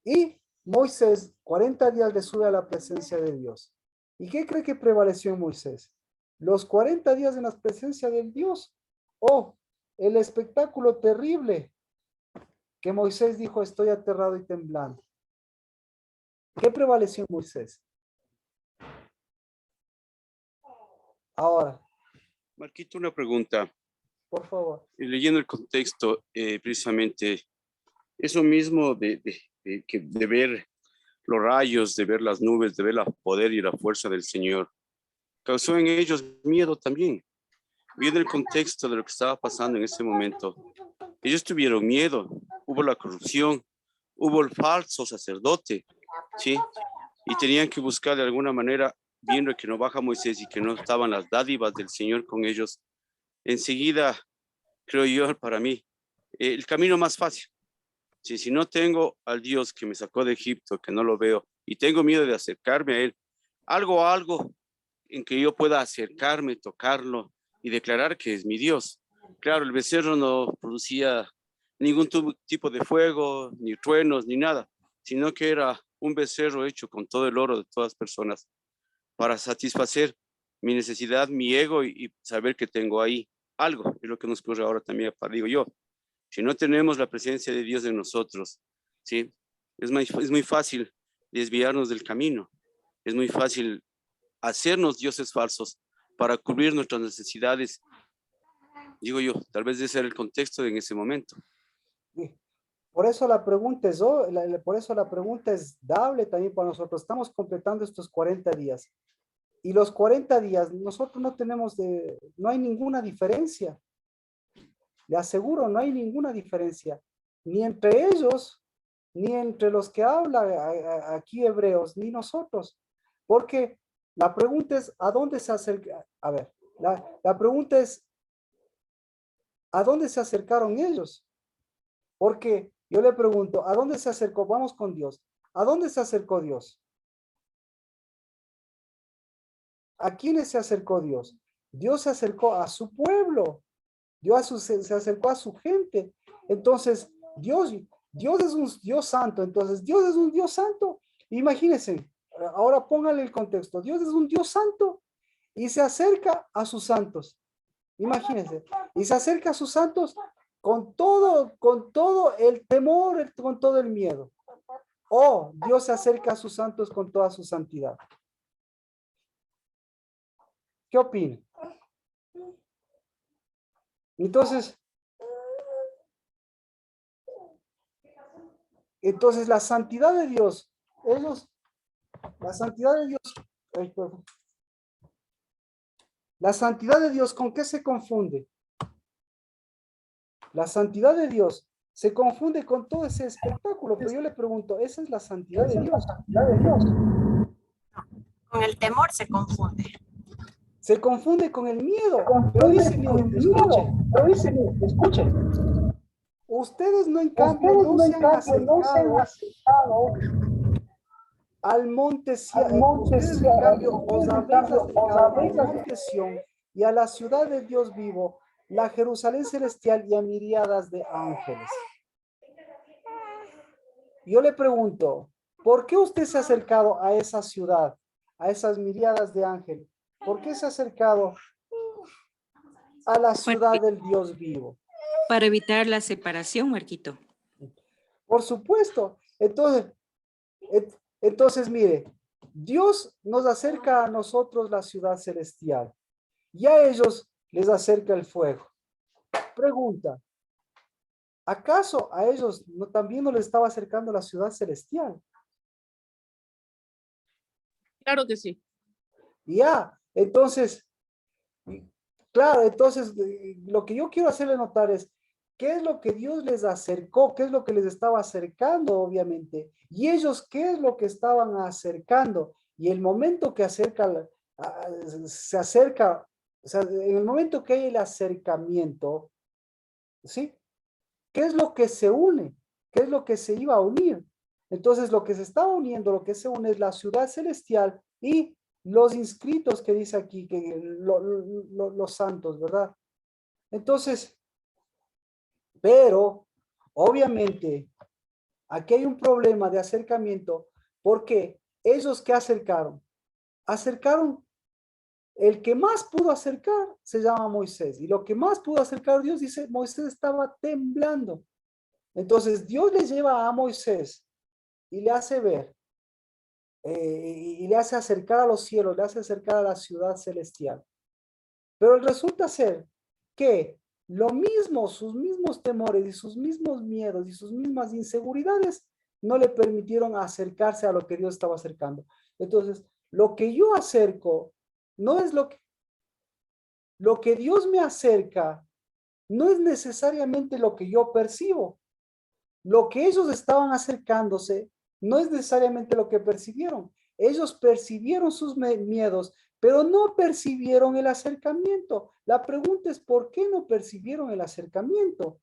Y Moisés, 40 días le sube a la presencia de Dios. ¿Y qué cree que prevaleció en Moisés? ¿Los 40 días en la presencia del Dios o el espectáculo terrible que Moisés dijo, estoy aterrado y temblando? ¿Qué prevaleció en Moisés? Ahora, Marquito, una pregunta. por favor. Leyendo el contexto, precisamente, eso mismo de ver los rayos, de ver las nubes, de ver el poder y la fuerza del Señor, causó en ellos miedo también. Viendo el contexto de lo que estaba pasando en ese momento, ellos tuvieron miedo, hubo la corrupción, hubo el falso sacerdote, ¿sí? Y tenían que buscar de alguna manera, viendo que no baja Moisés y que no estaban las dádivas del Señor con ellos, enseguida, creo yo, para mí, el camino más fácil. Si no tengo al Dios que me sacó de Egipto, que no lo veo, y tengo miedo de acercarme a Él, algo en que yo pueda acercarme, tocarlo y declarar que es mi Dios. Claro, el becerro no producía ningún tipo de fuego, ni truenos, ni nada, sino que era un becerro hecho con todo el oro de todas personas para satisfacer mi necesidad, mi ego y saber que tengo ahí algo. Es lo que nos ocurre ahora también, digo yo. Si no tenemos la presencia de Dios en nosotros, ¿sí? Es muy fácil desviarnos del camino. Es muy fácil hacernos dioses falsos para cubrir nuestras necesidades. Digo yo, tal vez ese era el contexto en ese momento. Por eso la pregunta es dable también para nosotros. Estamos completando estos 40 días. Y los 40 días, nosotros no hay ninguna diferencia. Le aseguro, no hay ninguna diferencia. Ni entre ellos, ni entre los que habla aquí hebreos, ni nosotros. Porque la pregunta es, ¿a dónde se acerca? A ver, la pregunta es, ¿a dónde se acercaron ellos? Porque yo le pregunto, ¿a dónde se acercó? Vamos con Dios. ¿A dónde se acercó Dios? ¿A quiénes se acercó Dios? Dios se acercó a su pueblo. Se acercó a su gente. Entonces, Dios es un Dios santo. Entonces, Dios es un Dios santo. Imagínense, ahora póngale el contexto. Dios es un Dios santo y se acerca a sus santos. Imagínense. Y se acerca a sus santos con todo el temor, con todo el miedo. O Dios se acerca a sus santos con toda su santidad. ¿Qué opina? Entonces la santidad de Dios, la santidad de Dios, ay, perdón. La santidad de Dios, ¿con qué se confunde? La santidad de Dios se confunde con todo ese espectáculo, pero yo le pregunto, ¿esa es la santidad de Dios? Con el temor se confunde. Se confunde con el miedo. Pero dice, miren, escuchen. Ustedes no en cambio no se han acercado al monte Sión. Ustedes en cambio os habéis acercado al monte Sión y a la ciudad de Dios vivo, la Jerusalén celestial y a miríadas de ángeles. Yo le pregunto, ¿por qué usted se ha acercado a esa ciudad, a esas miríadas de ángeles? ¿Por qué se ha acercado a la ciudad del Dios vivo? Para evitar la separación, Marquito. Por supuesto. Entonces, mire, Dios nos acerca a nosotros la ciudad celestial y a ellos les acerca el fuego. Pregunta, ¿acaso a ellos también no les estaba acercando la ciudad celestial? Claro que sí. Ya, entonces, claro, entonces lo que yo quiero hacerle notar es, ¿qué es lo que Dios les acercó? ¿Qué es lo que les estaba acercando, obviamente? Y ellos, ¿qué es lo que estaban acercando? Y el momento que se acerca, o sea, en el momento que hay el acercamiento, ¿sí? ¿Qué es lo que se une? ¿Qué es lo que se iba a unir? Entonces, lo que se está uniendo, lo que se une es la ciudad celestial y los inscritos que dice aquí, que los santos, ¿verdad? Entonces, pero, obviamente, aquí hay un problema de acercamiento, porque ellos que acercaron, el que más pudo acercar se llama Moisés, y lo que más pudo acercar Dios, dice, Moisés estaba temblando. Entonces, Dios le lleva a Moisés y le hace ver, y le hace acercar a los cielos, le hace acercar a la ciudad celestial. Pero resulta ser que lo mismo, sus mismos temores y sus mismos miedos y sus mismas inseguridades no le permitieron acercarse a lo que Dios estaba acercando. Entonces, lo que yo acerco no es lo que Dios me acerca, no es necesariamente lo que yo percibo. Lo que ellos estaban acercándose no es necesariamente lo que percibieron. Ellos percibieron sus miedos, pero no percibieron el acercamiento. La pregunta es, ¿por qué no percibieron el acercamiento?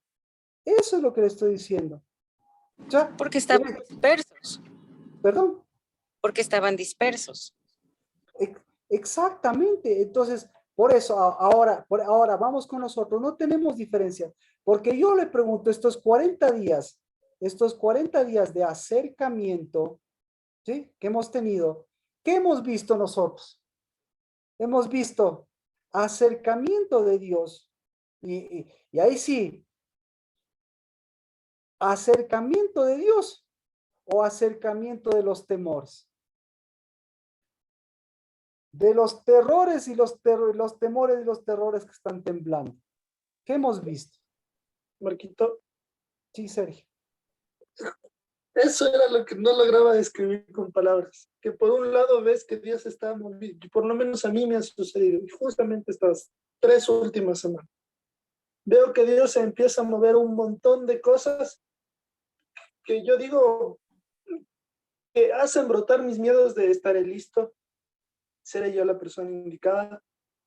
Eso es lo que le estoy diciendo. O sea, Porque estaban dispersos. perdón. Porque estaban dispersos. Exactamente. Entonces, por eso, ahora vamos con nosotros. No tenemos diferencia. Porque yo le pregunto, estos 40 días de acercamiento, ¿sí? Que hemos tenido, ¿qué hemos visto nosotros? Hemos visto acercamiento de Dios. Y ahí sí, acercamiento de Dios o acercamiento de los temores. De los terrores y los temores y los terrores que están temblando. ¿Qué hemos visto? Marquito, Sí, Sergio. eso era lo que no lograba describir con palabras. Que por un lado ves que Dios está moviendo, por lo menos a mí me ha sucedido, y justamente estas 3 últimas semanas. Veo que Dios se empieza a mover un montón de cosas que yo digo que hacen brotar mis miedos de estaré listo, seré yo la persona indicada,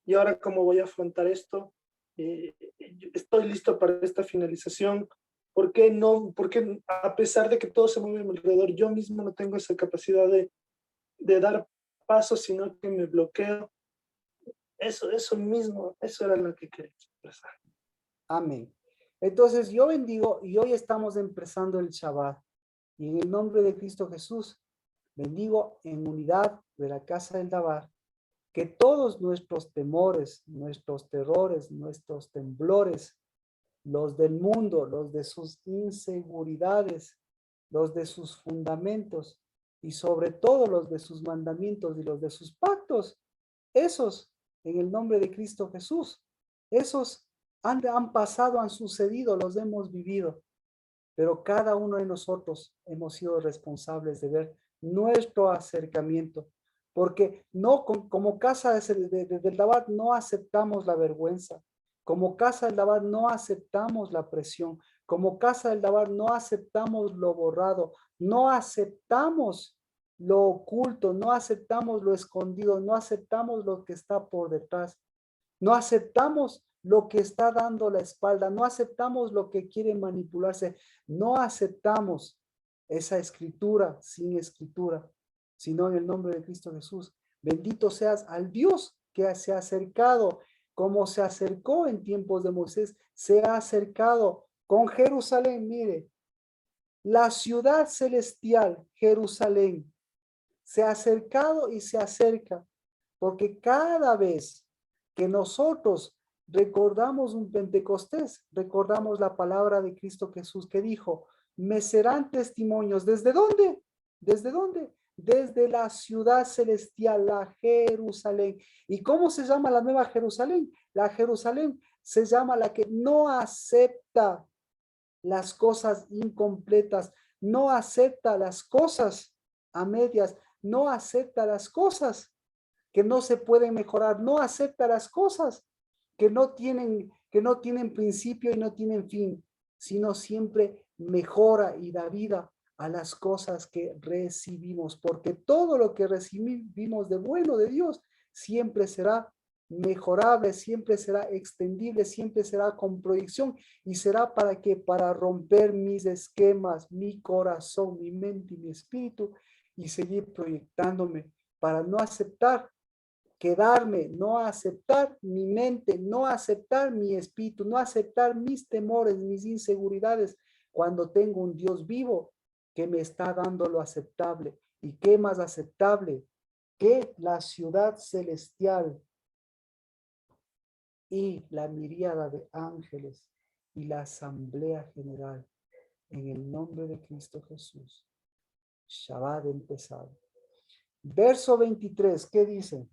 y ahora cómo voy a afrontar esto. Estoy listo para esta finalización. ¿Por qué no? Porque a pesar de que todo se mueve a mi alrededor, yo mismo no tengo esa capacidad de dar pasos, sino que me bloqueo. Eso mismo, eso era lo que quería expresar. Amén. Entonces yo bendigo y hoy estamos empezando el Shabbat. Y en el nombre de Cristo Jesús, bendigo en unidad de la casa del Dabar, que todos nuestros temores, nuestros terrores, nuestros temblores, los del mundo, los de sus inseguridades, los de sus fundamentos y sobre todo los de sus mandamientos y los de sus pactos, esos en el nombre de Cristo Jesús, esos han pasado, han sucedido, los hemos vivido. Pero cada uno de nosotros hemos sido responsables de ver nuestro acercamiento. Porque no, como casa del Dabar no aceptamos la vergüenza. Como casa del Dabar no aceptamos la presión. Como casa del Dabar no aceptamos lo borrado. No aceptamos lo oculto. No aceptamos lo escondido. No aceptamos lo que está por detrás. No aceptamos lo que está dando la espalda, no aceptamos lo que quiere manipularse, no aceptamos esa escritura sin escritura, sino en el nombre de Cristo Jesús. Bendito seas al Dios que se ha acercado, como se acercó en tiempos de Moisés, se ha acercado con Jerusalén. Mire, la ciudad celestial, Jerusalén, se ha acercado y se acerca, porque cada vez que nosotros recordamos un Pentecostés, recordamos la palabra de Cristo Jesús que dijo, me serán testimonios. ¿Desde dónde? ¿Desde dónde? Desde la ciudad celestial, la Jerusalén. ¿Y cómo se llama la nueva Jerusalén? La Jerusalén se llama la que no acepta las cosas incompletas, no acepta las cosas a medias, no acepta las cosas que no se pueden mejorar, no acepta las cosas que no tienen principio y no tienen fin, sino siempre mejora y da vida a las cosas que recibimos, porque todo lo que recibimos de bueno de Dios siempre será mejorable, siempre será extendible, siempre será con proyección y será para que para romper mis esquemas, mi corazón, mi mente y mi espíritu y seguir proyectándome para no aceptar quedarme, no aceptar mi mente, no aceptar mi espíritu, no aceptar mis temores, mis inseguridades, cuando tengo un Dios vivo que me está dando lo aceptable. ¿Y qué más aceptable que la ciudad celestial y la miríada de ángeles y la asamblea general en el nombre de Cristo Jesús? Shabbat empezado. Verso 23, ¿qué dice?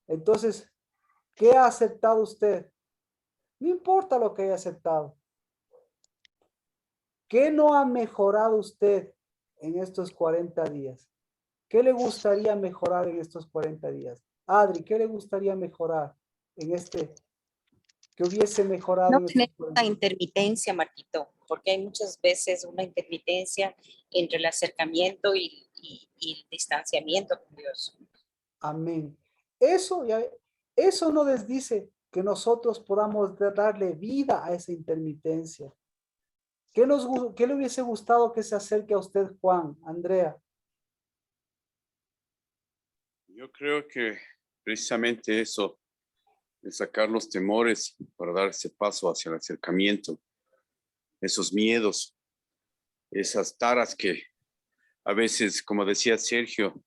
Entonces, ¿qué ha aceptado usted? No importa lo que haya aceptado. ¿Qué no ha mejorado usted en estos 40 días? ¿Qué le gustaría mejorar en estos 40 días? Adri, ¿qué le gustaría mejorar en que hubiese mejorado No en tener estos 40 una días? intermitencia, Marquito, porque hay muchas veces una intermitencia entre el acercamiento y el distanciamiento con Dios. Amén. Eso no les dice que nosotros podamos darle vida a esa intermitencia. ¿Qué le hubiese gustado que se acerque a usted, Juan, Andrea? Yo creo que precisamente eso, de sacar los temores para dar ese paso hacia el acercamiento, esos miedos, esas taras que a veces, como decía Sergio,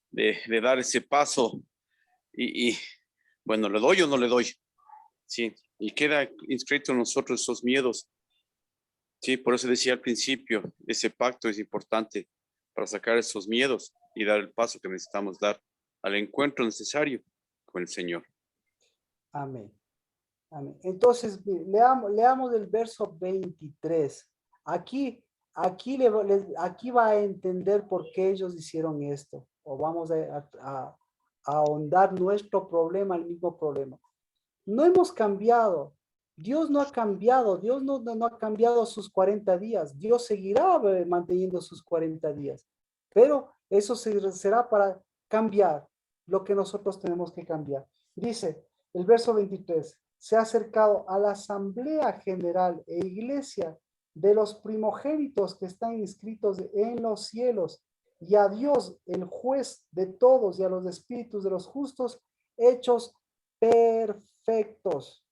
de dar ese paso y bueno, ¿le doy o no le doy? Sí, y queda inscrito en nosotros esos miedos. Sí, por eso decía al principio, ese pacto es importante para sacar esos miedos y dar el paso que necesitamos dar al encuentro necesario con el Señor. Amén. Amén. Entonces, leamos el verso 23. Aquí va a entender por qué ellos hicieron esto. O vamos a ahondar nuestro problema, el mismo problema. No hemos cambiado. Dios no ha cambiado. Dios no ha cambiado sus 40 días. Dios seguirá manteniendo sus 40 días. Pero eso será para cambiar lo que nosotros tenemos que cambiar. Dice el verso 23. Se ha acercado a la asamblea general e iglesia de los primogénitos que están inscritos en los cielos, y a Dios, el juez de todos, y a los espíritus de los justos, hechos perfectos.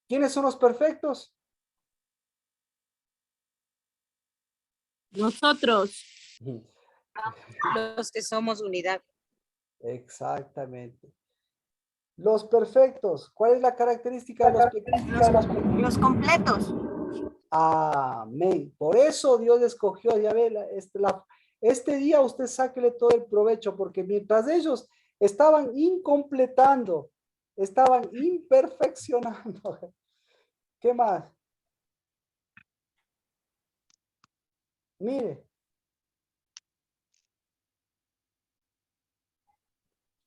¿Quiénes son los perfectos? Nosotros. Los que somos unidad. Exactamente. Los perfectos. ¿Cuál es la característica de los perfectos? Los completos. Amén. Por eso Dios escogió, ya ve, Este día usted sáquele todo el provecho, porque mientras ellos estaban incompletando, estaban imperfeccionando. ¿Qué más? Mire.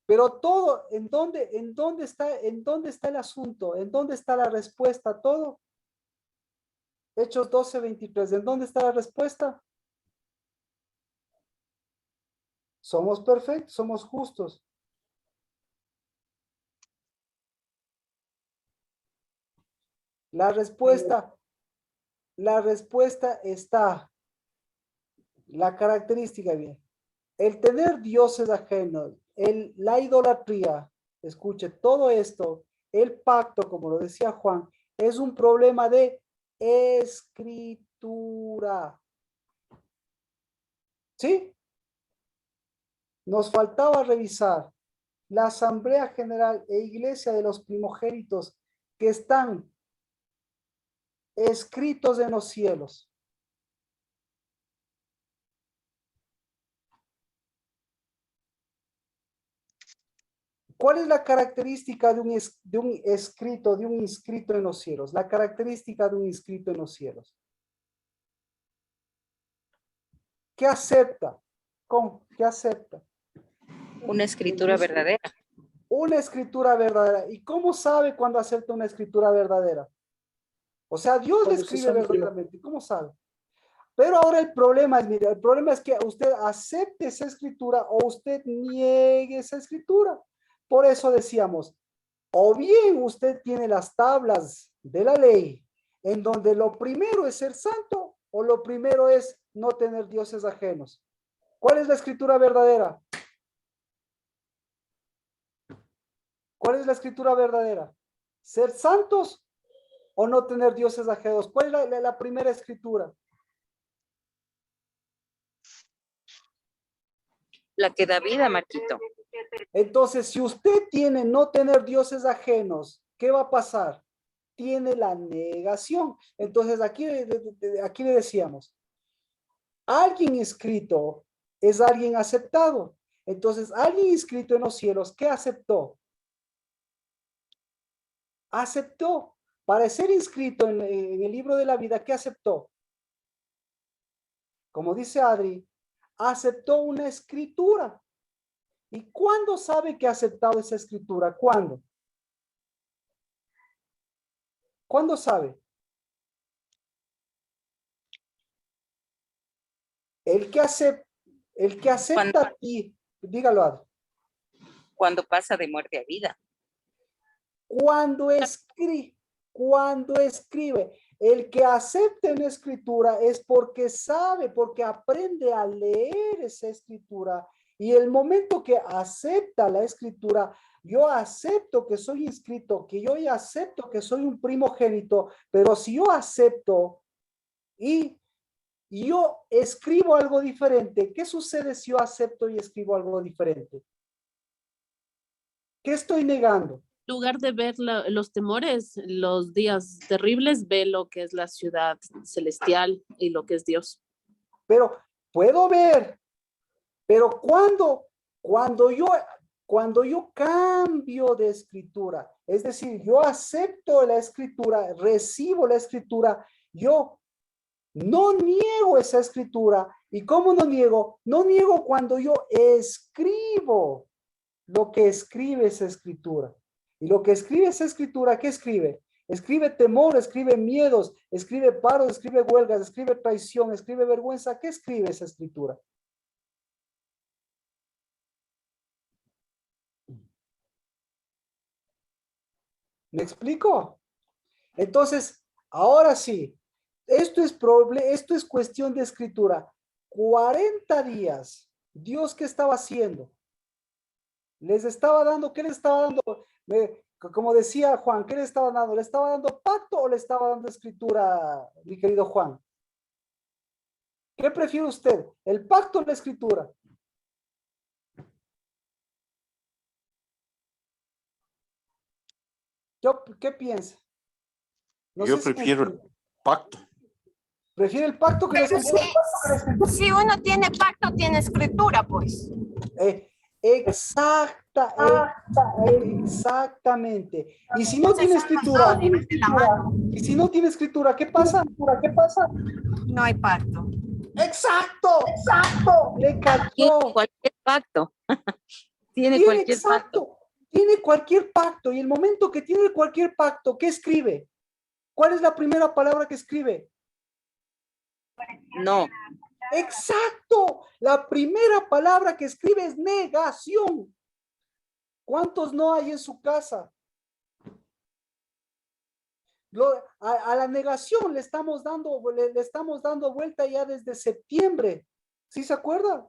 Pero todo, ¿en dónde está el asunto? ¿En dónde está la respuesta a todo? Hechos 12:23. ¿En dónde está la respuesta? Somos perfectos, somos justos. La respuesta está, la característica bien. El tener dioses ajenos, la idolatría, escuche, todo esto, el pacto, como lo decía Juan, es un problema de escritura. ¿Sí? Nos faltaba revisar la Asamblea General e Iglesia de los Primogénitos que están escritos en los cielos. ¿Cuál es la característica de un inscrito en los cielos? La característica de un inscrito en los cielos. ¿Qué acepta? ¿Cómo? ¿Qué acepta? Una escritura verdadera. Una escritura verdadera. ¿Y cómo sabe cuando acepta una escritura verdadera? O sea, Dios le escribe verdaderamente. ¿Cómo sabe? Pero ahora el problema es, mira, el problema es que usted acepte esa escritura o usted niegue esa escritura. Por eso decíamos, o bien usted tiene las tablas de la ley, en donde lo primero es ser santo, o lo primero es no tener dioses ajenos. ¿Cuál es la escritura verdadera? ¿Cuál es la escritura verdadera? ¿Ser santos o no tener dioses ajenos? ¿Cuál es la primera escritura? La que da vida, Marquito. Entonces, si usted tiene no tener dioses ajenos, ¿qué va a pasar? Tiene la negación. Entonces, aquí le decíamos, alguien inscrito es alguien aceptado. Entonces, alguien inscrito en los cielos, ¿qué aceptó? Aceptó. Para ser inscrito en el libro de la vida, ¿qué aceptó? Como dice Adri, aceptó una escritura. ¿Y cuándo sabe que ha aceptado esa escritura? ¿Cuándo? ¿Cuándo sabe? El que acepta aquí, dígalo, Adri. Cuando pasa de muerte a vida. Cuando escribe, el que acepta en escritura es porque sabe, porque aprende a leer esa escritura. Y el momento que acepta la escritura, yo acepto que soy inscrito, que yo ya acepto que soy un primogénito, pero si yo acepto y yo escribo algo diferente, ¿qué sucede si yo acepto y escribo algo diferente? ¿Qué estoy negando? En lugar de ver los temores, los días terribles, ve lo que es la ciudad celestial y lo que es Dios. Pero puedo ver, pero cuando yo cambio de escritura, es decir, yo acepto la escritura, recibo la escritura, yo no niego esa escritura. ¿Y cómo no niego? No niego cuando yo escribo lo que escribe esa escritura. Y lo que escribe esa escritura, ¿qué escribe? Escribe temor, escribe miedos, escribe paros, escribe huelgas, escribe traición, escribe vergüenza. ¿Qué escribe esa escritura? ¿Me explico? Entonces, ahora sí, esto es cuestión de escritura. 40 días, ¿Dios qué estaba haciendo? Les estaba dando, ¿qué les estaba dando? Como decía Juan, ¿qué le estaba dando? ¿Le estaba dando pacto o le estaba dando escritura, mi querido Juan? ¿Qué prefiere usted? ¿El pacto o la escritura? ¿Qué piensa? No Yo sé si me prefiero el explico. pacto. Prefiere el pacto que la Pero escritura. si uno tiene pacto, tiene escritura, pues. Exactamente. Y si no tiene escritura, y si no tiene escritura, ¿qué pasa? No hay pacto. Exacto. Le Tiene cachó. cualquier pacto. Tiene Tiene cualquier pacto. exacto. Tiene cualquier pacto. Y el momento que tiene cualquier pacto, ¿qué escribe? ¿Cuál es la primera palabra que escribe? No. Exacto. La primera palabra que escribe es negación. ¿Cuántos no hay en su casa? A la negación le estamos dando vuelta ya desde septiembre. ¿Sí se acuerda?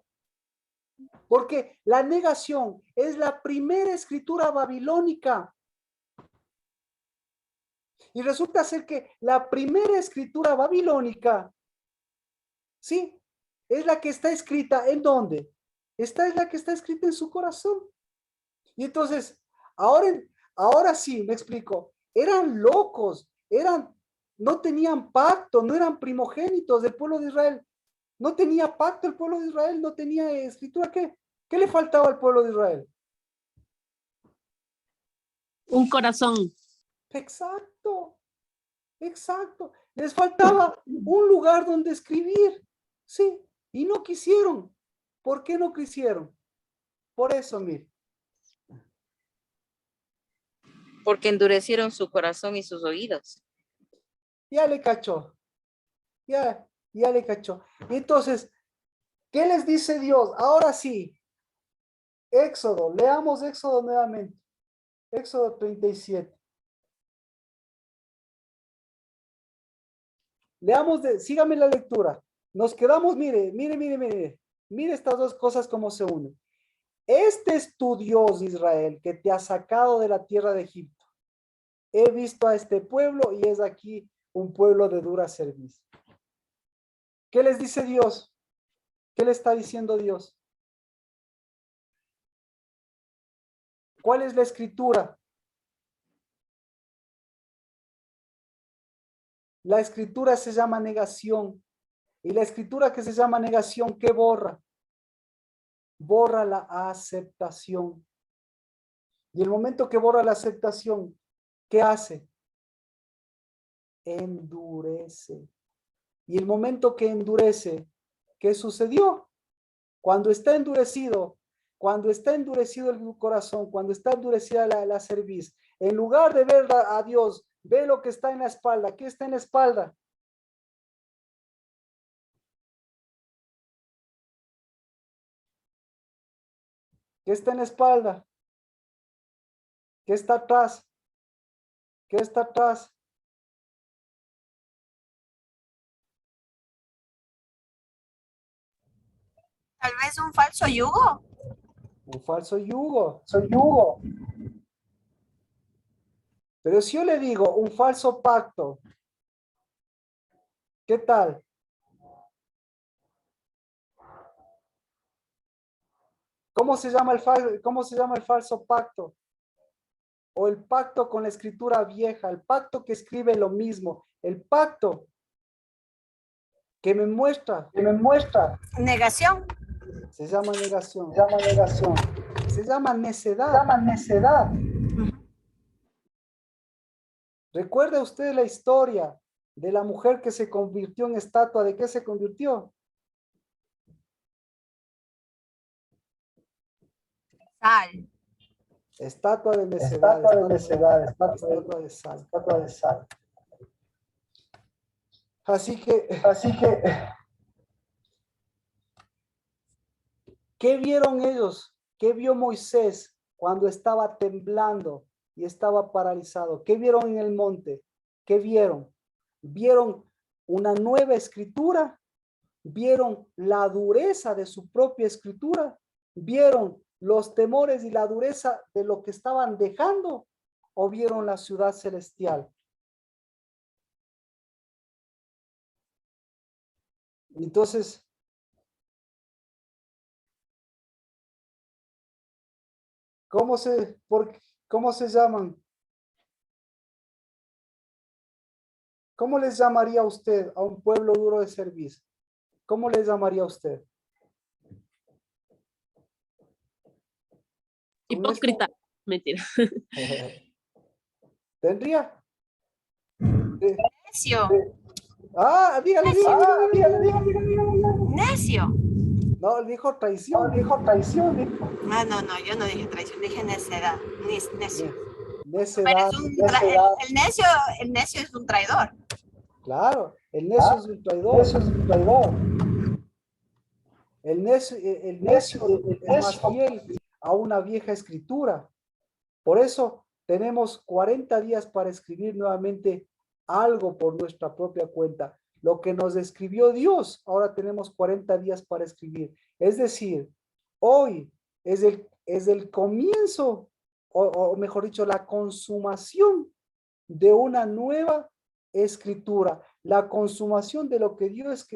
Porque la negación es la primera escritura babilónica. Y resulta ser que la primera escritura babilónica, ¿sí? Es la que está escrita ¿en dónde? Esta es la que está escrita en su corazón. Y entonces, ahora sí, me explico, eran locos, no tenían pacto, no eran primogénitos del pueblo de Israel. No tenía pacto el pueblo de Israel, no tenía escritura. ¿Qué le faltaba al pueblo de Israel? Un corazón. Exacto. Les faltaba un lugar donde escribir. Sí, y no quisieron. ¿Por qué no quisieron? Por eso, mire. Porque endurecieron su corazón y sus oídos. Ya le cachó. Ya le cachó. Y entonces, ¿qué les dice Dios? Ahora sí. Éxodo, leamos Éxodo nuevamente. Éxodo 37. Leamos, sígame la lectura. Nos quedamos, mire estas dos cosas como se unen. Este es tu Dios, Israel, que te ha sacado de la tierra de Egipto. He visto a este pueblo y es aquí un pueblo de dura servicio. ¿Qué les dice Dios? ¿Qué le está diciendo Dios? ¿Cuál es la escritura? La escritura se llama negación. Y la escritura que se llama negación, ¿qué borra? Borra la aceptación. Y el momento que borra la aceptación, ¿qué hace? Endurece. Y el momento que endurece, ¿qué sucedió? Cuando está endurecido el corazón, cuando está endurecida la cerviz, en lugar de ver a Dios, ve lo que está en la espalda. ¿Qué está en la espalda? ¿Qué está en la espalda? ¿Qué está atrás? ¿Qué está atrás? Tal vez un falso yugo. Un falso yugo. Pero si yo le digo un falso pacto, ¿qué tal? ¿Cómo se llama el falso pacto? O el pacto con la escritura vieja, el pacto que escribe lo mismo, el pacto que me muestra. Negación. Se llama negación. Se llama necedad. ¿Recuerda usted la historia de la mujer que se convirtió en estatua? ¿De qué se convirtió? Sal. Estatua de necedad. Estatua de sal. Así que, ¿qué vieron ellos? ¿Qué vio Moisés cuando estaba temblando y estaba paralizado? ¿Qué vieron en el monte? ¿Qué vieron? ¿Vieron una nueva escritura? ¿Vieron la dureza de su propia escritura? ¿Vieron los temores y la dureza de lo que estaban dejando? ¿O vieron la ciudad celestial? Entonces, ¿cómo se llaman? ¿Cómo les llamaría usted a un pueblo duro de servicio? ¿Cómo les llamaría usted? Con esto- Hipócrita. Mentira. ¿Tendría? Necio. Dígale, Necio. No, dijo traición. No, yo no dije traición, dije necedad. Necio. Necedad. El necio es un traidor. Claro, el necio es un traidor. El necio es más fiel a una vieja escritura. Por eso tenemos 40 días para escribir nuevamente algo por nuestra propia cuenta. Lo que nos escribió Dios, ahora tenemos 40 días para escribir. Es decir, hoy es el comienzo, o mejor dicho, la consumación de una nueva escritura, la consumación de lo que Dios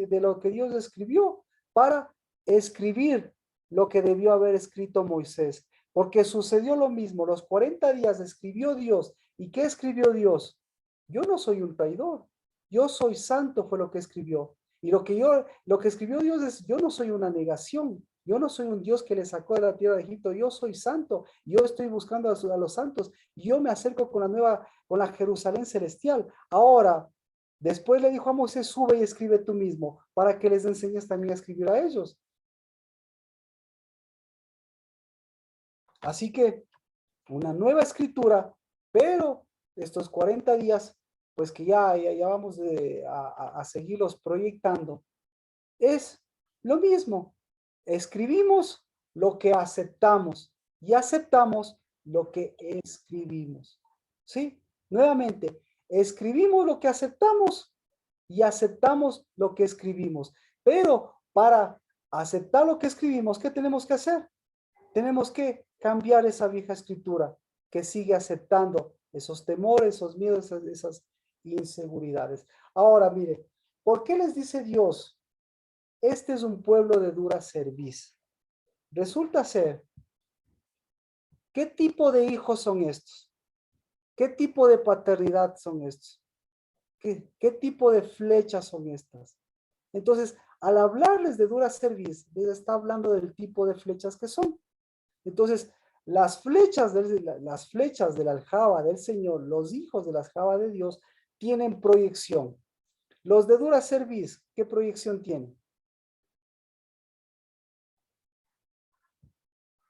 escribió para escribir lo que debió haber escrito Moisés. Porque sucedió lo mismo, los 40 días escribió Dios. ¿Y qué escribió Dios? Yo no soy un traidor, yo soy santo, fue lo que escribió. Y lo que escribió Dios es, yo no soy una negación, yo no soy un Dios que le sacó de la tierra de Egipto, yo soy santo, yo estoy buscando a los santos, yo me acerco con la Jerusalén celestial. Ahora, después le dijo a Moisés, sube y escribe tú mismo, para que les enseñes también a escribir a ellos. Así que una nueva escritura, pero estos 40 días, pues que ya vamos a seguirlos proyectando, es lo mismo. Escribimos lo que aceptamos y aceptamos lo que escribimos. ¿Sí? Nuevamente, escribimos lo que aceptamos y aceptamos lo que escribimos. Pero para aceptar lo que escribimos, ¿qué tenemos que hacer? Tenemos que cambiar esa vieja escritura que sigue aceptando esos temores, esos miedos, esas inseguridades. Ahora, mire, ¿por qué les dice Dios? Este es un pueblo de dura cerviz. Resulta ser, ¿qué tipo de hijos son estos? ¿Qué tipo de paternidad son estos? ¿Qué tipo de flechas son estas? Entonces, al hablarles de dura cerviz, les está hablando del tipo de flechas que son. Entonces, las flechas de la aljaba del Señor, los hijos de la aljaba de Dios, tienen proyección. Los de dura cerviz, ¿qué proyección tienen?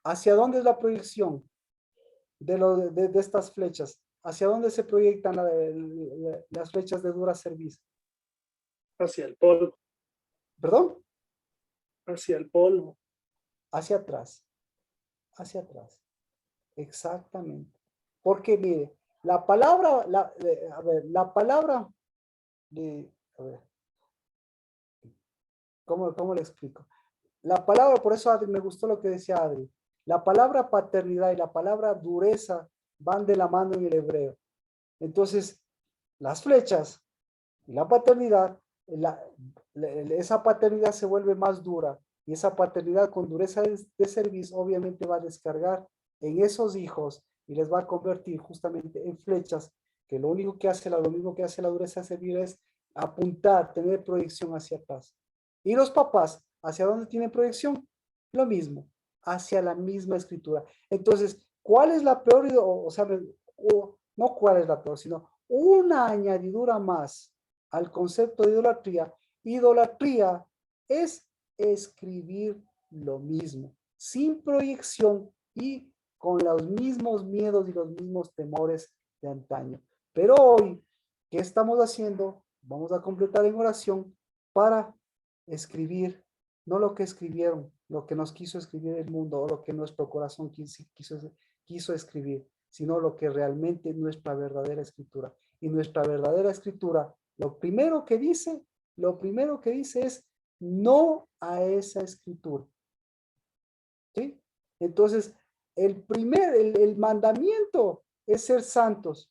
¿Hacia dónde es la proyección de estas flechas? ¿Hacia dónde se proyectan las flechas de dura cerviz? Hacia el polvo. ¿Perdón? Hacia el polvo. Hacia atrás. Hacia atrás. Exactamente. Porque mire, la palabra, a ver, ¿cómo le explico? La palabra, por eso Adri, me gustó lo que decía Adri, la palabra paternidad y la palabra dureza van de la mano en el hebreo. Entonces, las flechas y la paternidad, esa paternidad se vuelve más dura y esa paternidad con dureza de servicio obviamente va a descargar en esos hijos y les va a convertir justamente en flechas que lo único que hace la dureza de servir es apuntar, tener proyección hacia atrás. Y los papás, ¿hacia dónde tienen proyección? Lo mismo, hacia la misma escritura. Entonces, ¿cuál es la peor? No cuál es la peor, sino una añadidura más al concepto de idolatría. Idolatría es escribir lo mismo, sin proyección y con los mismos miedos y los mismos temores de antaño. Pero hoy, ¿qué estamos haciendo? Vamos a completar en oración para escribir, no lo que escribieron, lo que nos quiso escribir el mundo o lo que nuestro corazón quiso escribir, sino lo que realmente es nuestra verdadera escritura. Y nuestra verdadera escritura, lo primero que dice es no a esa escritura. ¿Sí? Entonces, el mandamiento es ser santos,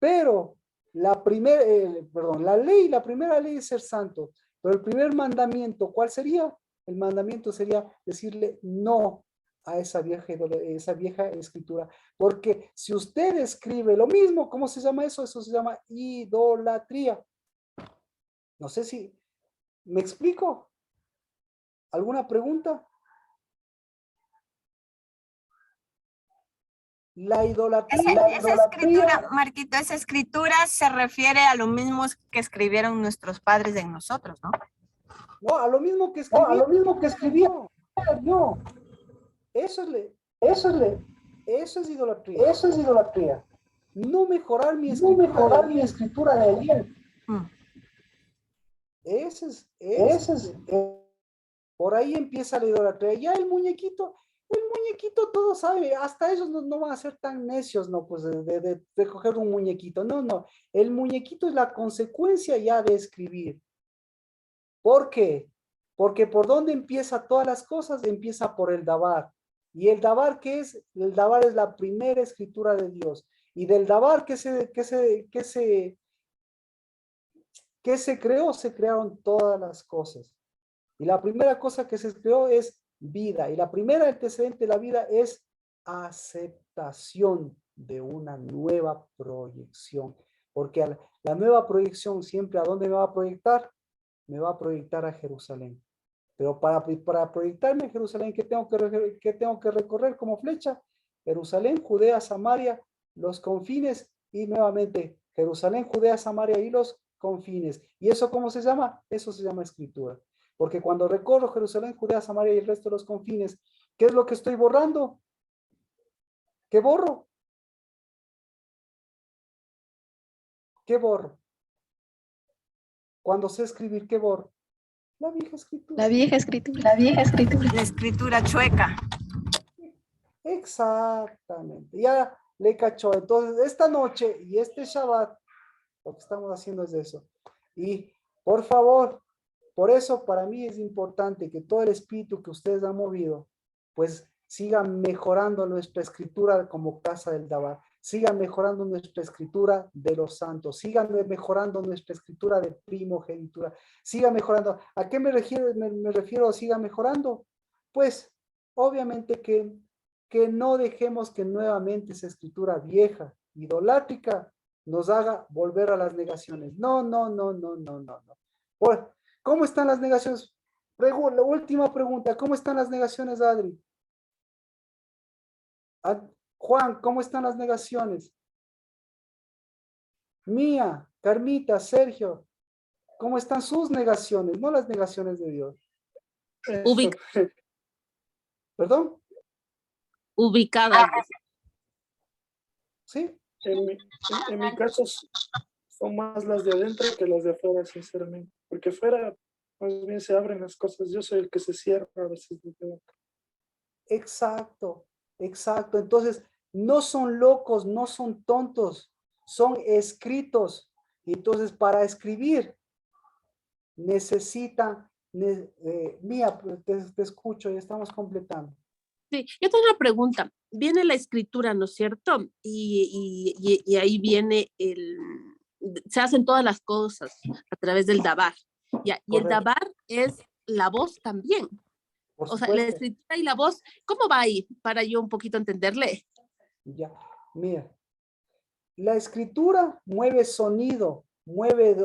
pero la primera ley es ser santos, pero el primer mandamiento, ¿cuál sería? El mandamiento sería decirle no a esa vieja escritura, porque si usted escribe lo mismo, ¿cómo se llama eso? Eso se llama idolatría. No sé si me explico. ¿Alguna pregunta? La idolatría. Esa escritura, Marquito, esa escritura se refiere a lo mismo que escribieron nuestros padres en nosotros, ¿no? No, a lo mismo que No, a escribí. lo mismo que escribía. No, Eso es, eso es, eso es idolatría. eso es idolatría. No mejorar mi No escritura. mejorar mi escritura de ayer. Ese es, Ese es, por ahí empieza la idolatría. Ya el muñequito todos saben, hasta ellos no van a ser tan necios, ¿no? Pues de coger un muñequito. No, no. El muñequito es la consecuencia ya de escribir. ¿Por qué? Porque por dónde empieza todas las cosas, empieza por el Dabar. ¿Y el Dabar qué es? El Dabar es la primera escritura de Dios. Y del Dabar que se creó, se crearon todas las cosas. Y la primera cosa que se creó es vida. Y la primera antecedente de la vida es aceptación de una nueva proyección. Porque la nueva proyección siempre, ¿a dónde me va a proyectar? Me va a proyectar a Jerusalén. Pero para proyectarme a Jerusalén, ¿qué tengo que recorrer como flecha? Jerusalén, Judea, Samaria, los confines y nuevamente Jerusalén, Judea, Samaria y los confines. ¿Y eso cómo se llama? Eso se llama escritura. Porque cuando recorro Jerusalén, Judea, Samaria y el resto de los confines, ¿qué es lo que estoy borrando? ¿Qué borro? ¿Qué borro? Cuando sé escribir, ¿qué borro? La vieja escritura. La vieja escritura. La vieja escritura. La escritura chueca. Exactamente. Ya le cachó. Entonces, esta noche y este Shabbat, lo que estamos haciendo es eso. Y por favor, por eso para mí es importante que todo el espíritu que ustedes han movido, pues siga mejorando nuestra escritura como casa del Dabar. Sigan mejorando nuestra escritura de los santos, sigan mejorando nuestra escritura de primogenitura, sigan mejorando. ¿A qué me refiero siga mejorando? Pues obviamente que no dejemos que nuevamente esa escritura vieja, idolátrica, nos haga volver a las negaciones. No. ¿Cómo están las negaciones? La última pregunta, ¿cómo están las negaciones, Adri? Juan, ¿cómo están las negaciones? Mía, Carmita, Sergio, ¿cómo están sus negaciones? No las negaciones de Dios. ¿Perdón? Ubicadas. ¿Sí? En mi caso son más las de adentro que las de afuera, sinceramente. Porque afuera más bien se abren las cosas. Yo soy el que se cierra a veces. Exacto. Entonces, no son locos, no son tontos, son escritos. Entonces, para escribir, necesitan, Mía, te escucho, ya estamos completando. Sí, yo tengo una pregunta. Viene la escritura, ¿no es cierto? Y ahí viene se hacen todas las cosas a través del Dabar. Y el Dabar es la voz también. Por o sea, supuesto. la escritura y la voz, ¿cómo va ahí? Para yo un poquito entenderle. Ya, mira. La escritura mueve sonido, mueve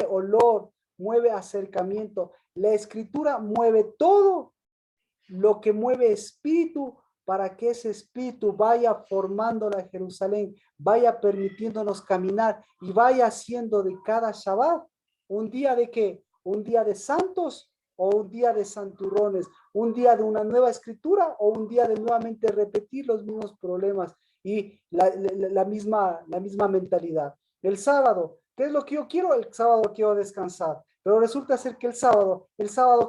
olor, mueve acercamiento. La escritura mueve todo lo que mueve espíritu para que ese espíritu vaya formando la Jerusalén, vaya permitiéndonos caminar y vaya haciendo de cada Shabbat un día de qué, un día de santos o un día de santurrones, un día de una nueva escritura o un día de nuevamente repetir los mismos problemas y la misma mentalidad. El sábado, ¿qué es lo que yo quiero? El sábado quiero descansar. Pero resulta ser que el sábado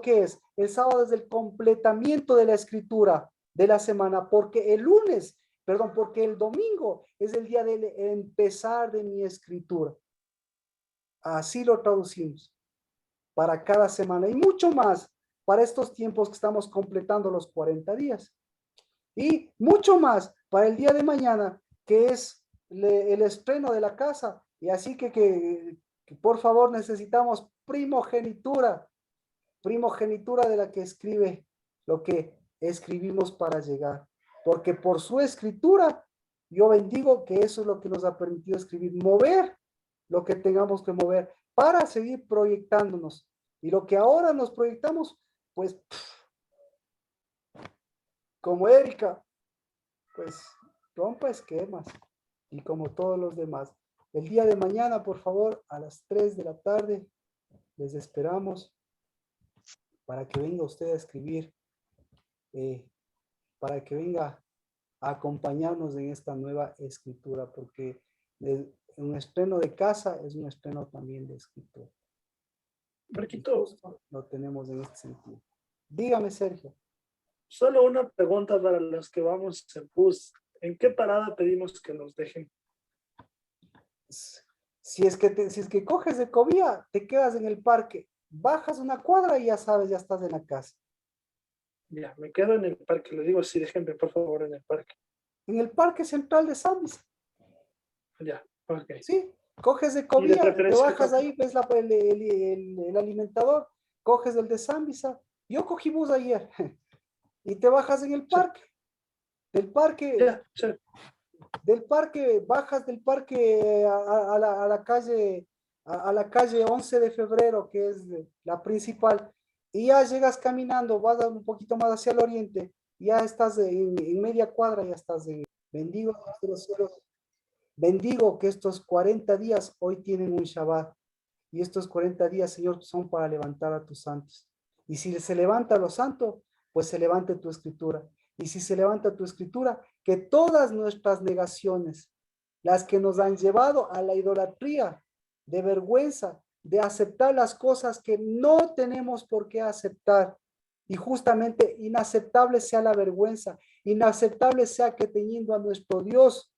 ¿qué es? El sábado es el completamiento de la escritura de la semana, porque porque el domingo es el día del empezar de mi escritura. Así lo traducimos para cada semana y mucho más para estos tiempos que estamos completando los 40 días. Y mucho más para el día de mañana, que es el estreno de la casa. Y así que por favor necesitamos primogenitura de la que escribe lo que escribimos para llegar. Porque por su escritura, yo bendigo que eso es lo que nos ha permitido escribir, mover lo que tengamos que mover para seguir proyectándonos. Y lo que ahora nos proyectamos, pues, como Erika, pues, rompa esquemas. Y como todos los demás. El día de mañana, por favor, a las 3 de la tarde, les esperamos para que venga usted a escribir, para que venga a acompañarnos en esta nueva escritura, porque un estreno de casa es un estreno también de escritura. Marquito, Lo tenemos en este sentido. Dígame, Sergio. solo una pregunta para los que vamos en bus. ¿En qué parada pedimos que nos dejen? Si es que coges de Covía, te quedas en el parque, bajas una cuadra y ya sabes, ya estás en la casa. Ya, me quedo en el parque. Le digo, sí, déjenme por favor en el parque. En el parque central de Zambis. Ya, ok. Sí, coges de Y de Covía, te preferencia, bajas ahí, ves el alimentador, coges el de Zambisa. Yo cogí bus ayer y te bajas en el parque. Del parque, ya, sí. bajas del parque a la calle, a la calle 11 de febrero, que es la principal, y ya llegas caminando, vas un poquito más hacia el oriente, y ya estás en media cuadra, ya estás en bendigo de los cielos. Bendigo que estos 40 días hoy tienen un Shabbat. Y estos 40 días, Señor, son para levantar a tus santos. Y si se levanta a los santos, pues se levante tu escritura. Y si se levanta tu escritura, que todas nuestras negaciones, las que nos han llevado a la idolatría, de vergüenza, de aceptar las cosas que no tenemos por qué aceptar. Y justamente inaceptable sea la vergüenza, inaceptable sea que teniendo a nuestro Dios,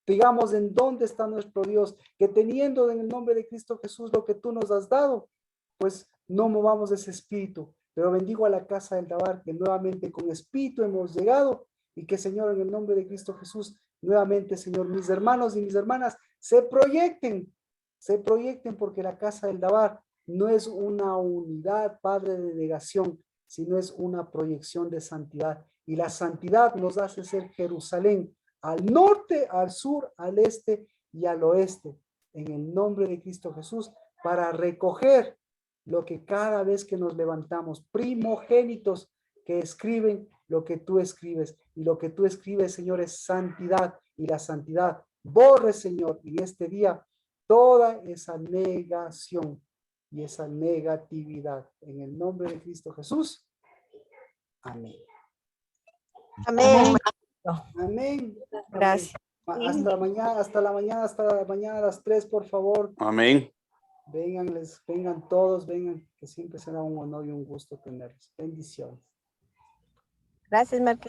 digamos en dónde está nuestro Dios, que teniendo en el nombre de Cristo Jesús lo que tú nos has dado, pues no movamos ese espíritu. Pero bendigo a la casa del Dabar, que nuevamente con espíritu hemos llegado y que, Señor, en el nombre de Cristo Jesús, nuevamente, Señor, mis hermanos y mis hermanas se proyecten porque la casa del Dabar no es una unidad, Padre, de negación, sino es una proyección de santidad. Y la santidad nos hace ser Jerusalén, al norte, al sur, al este y al oeste, en el nombre de Cristo Jesús, para recoger lo que cada vez que nos levantamos, primogénitos que escriben lo que tú escribes, y lo que tú escribes, Señor, es santidad, y la santidad borre, Señor, en este día toda esa negación y esa negatividad, en el nombre de Cristo Jesús. Amén. Amén. Amén. Gracias. Hasta la mañana a las 3, por favor. Amén. Vengan todos, vengan, que siempre será un honor y un gusto tenerlos. Bendiciones. Gracias, Marquito.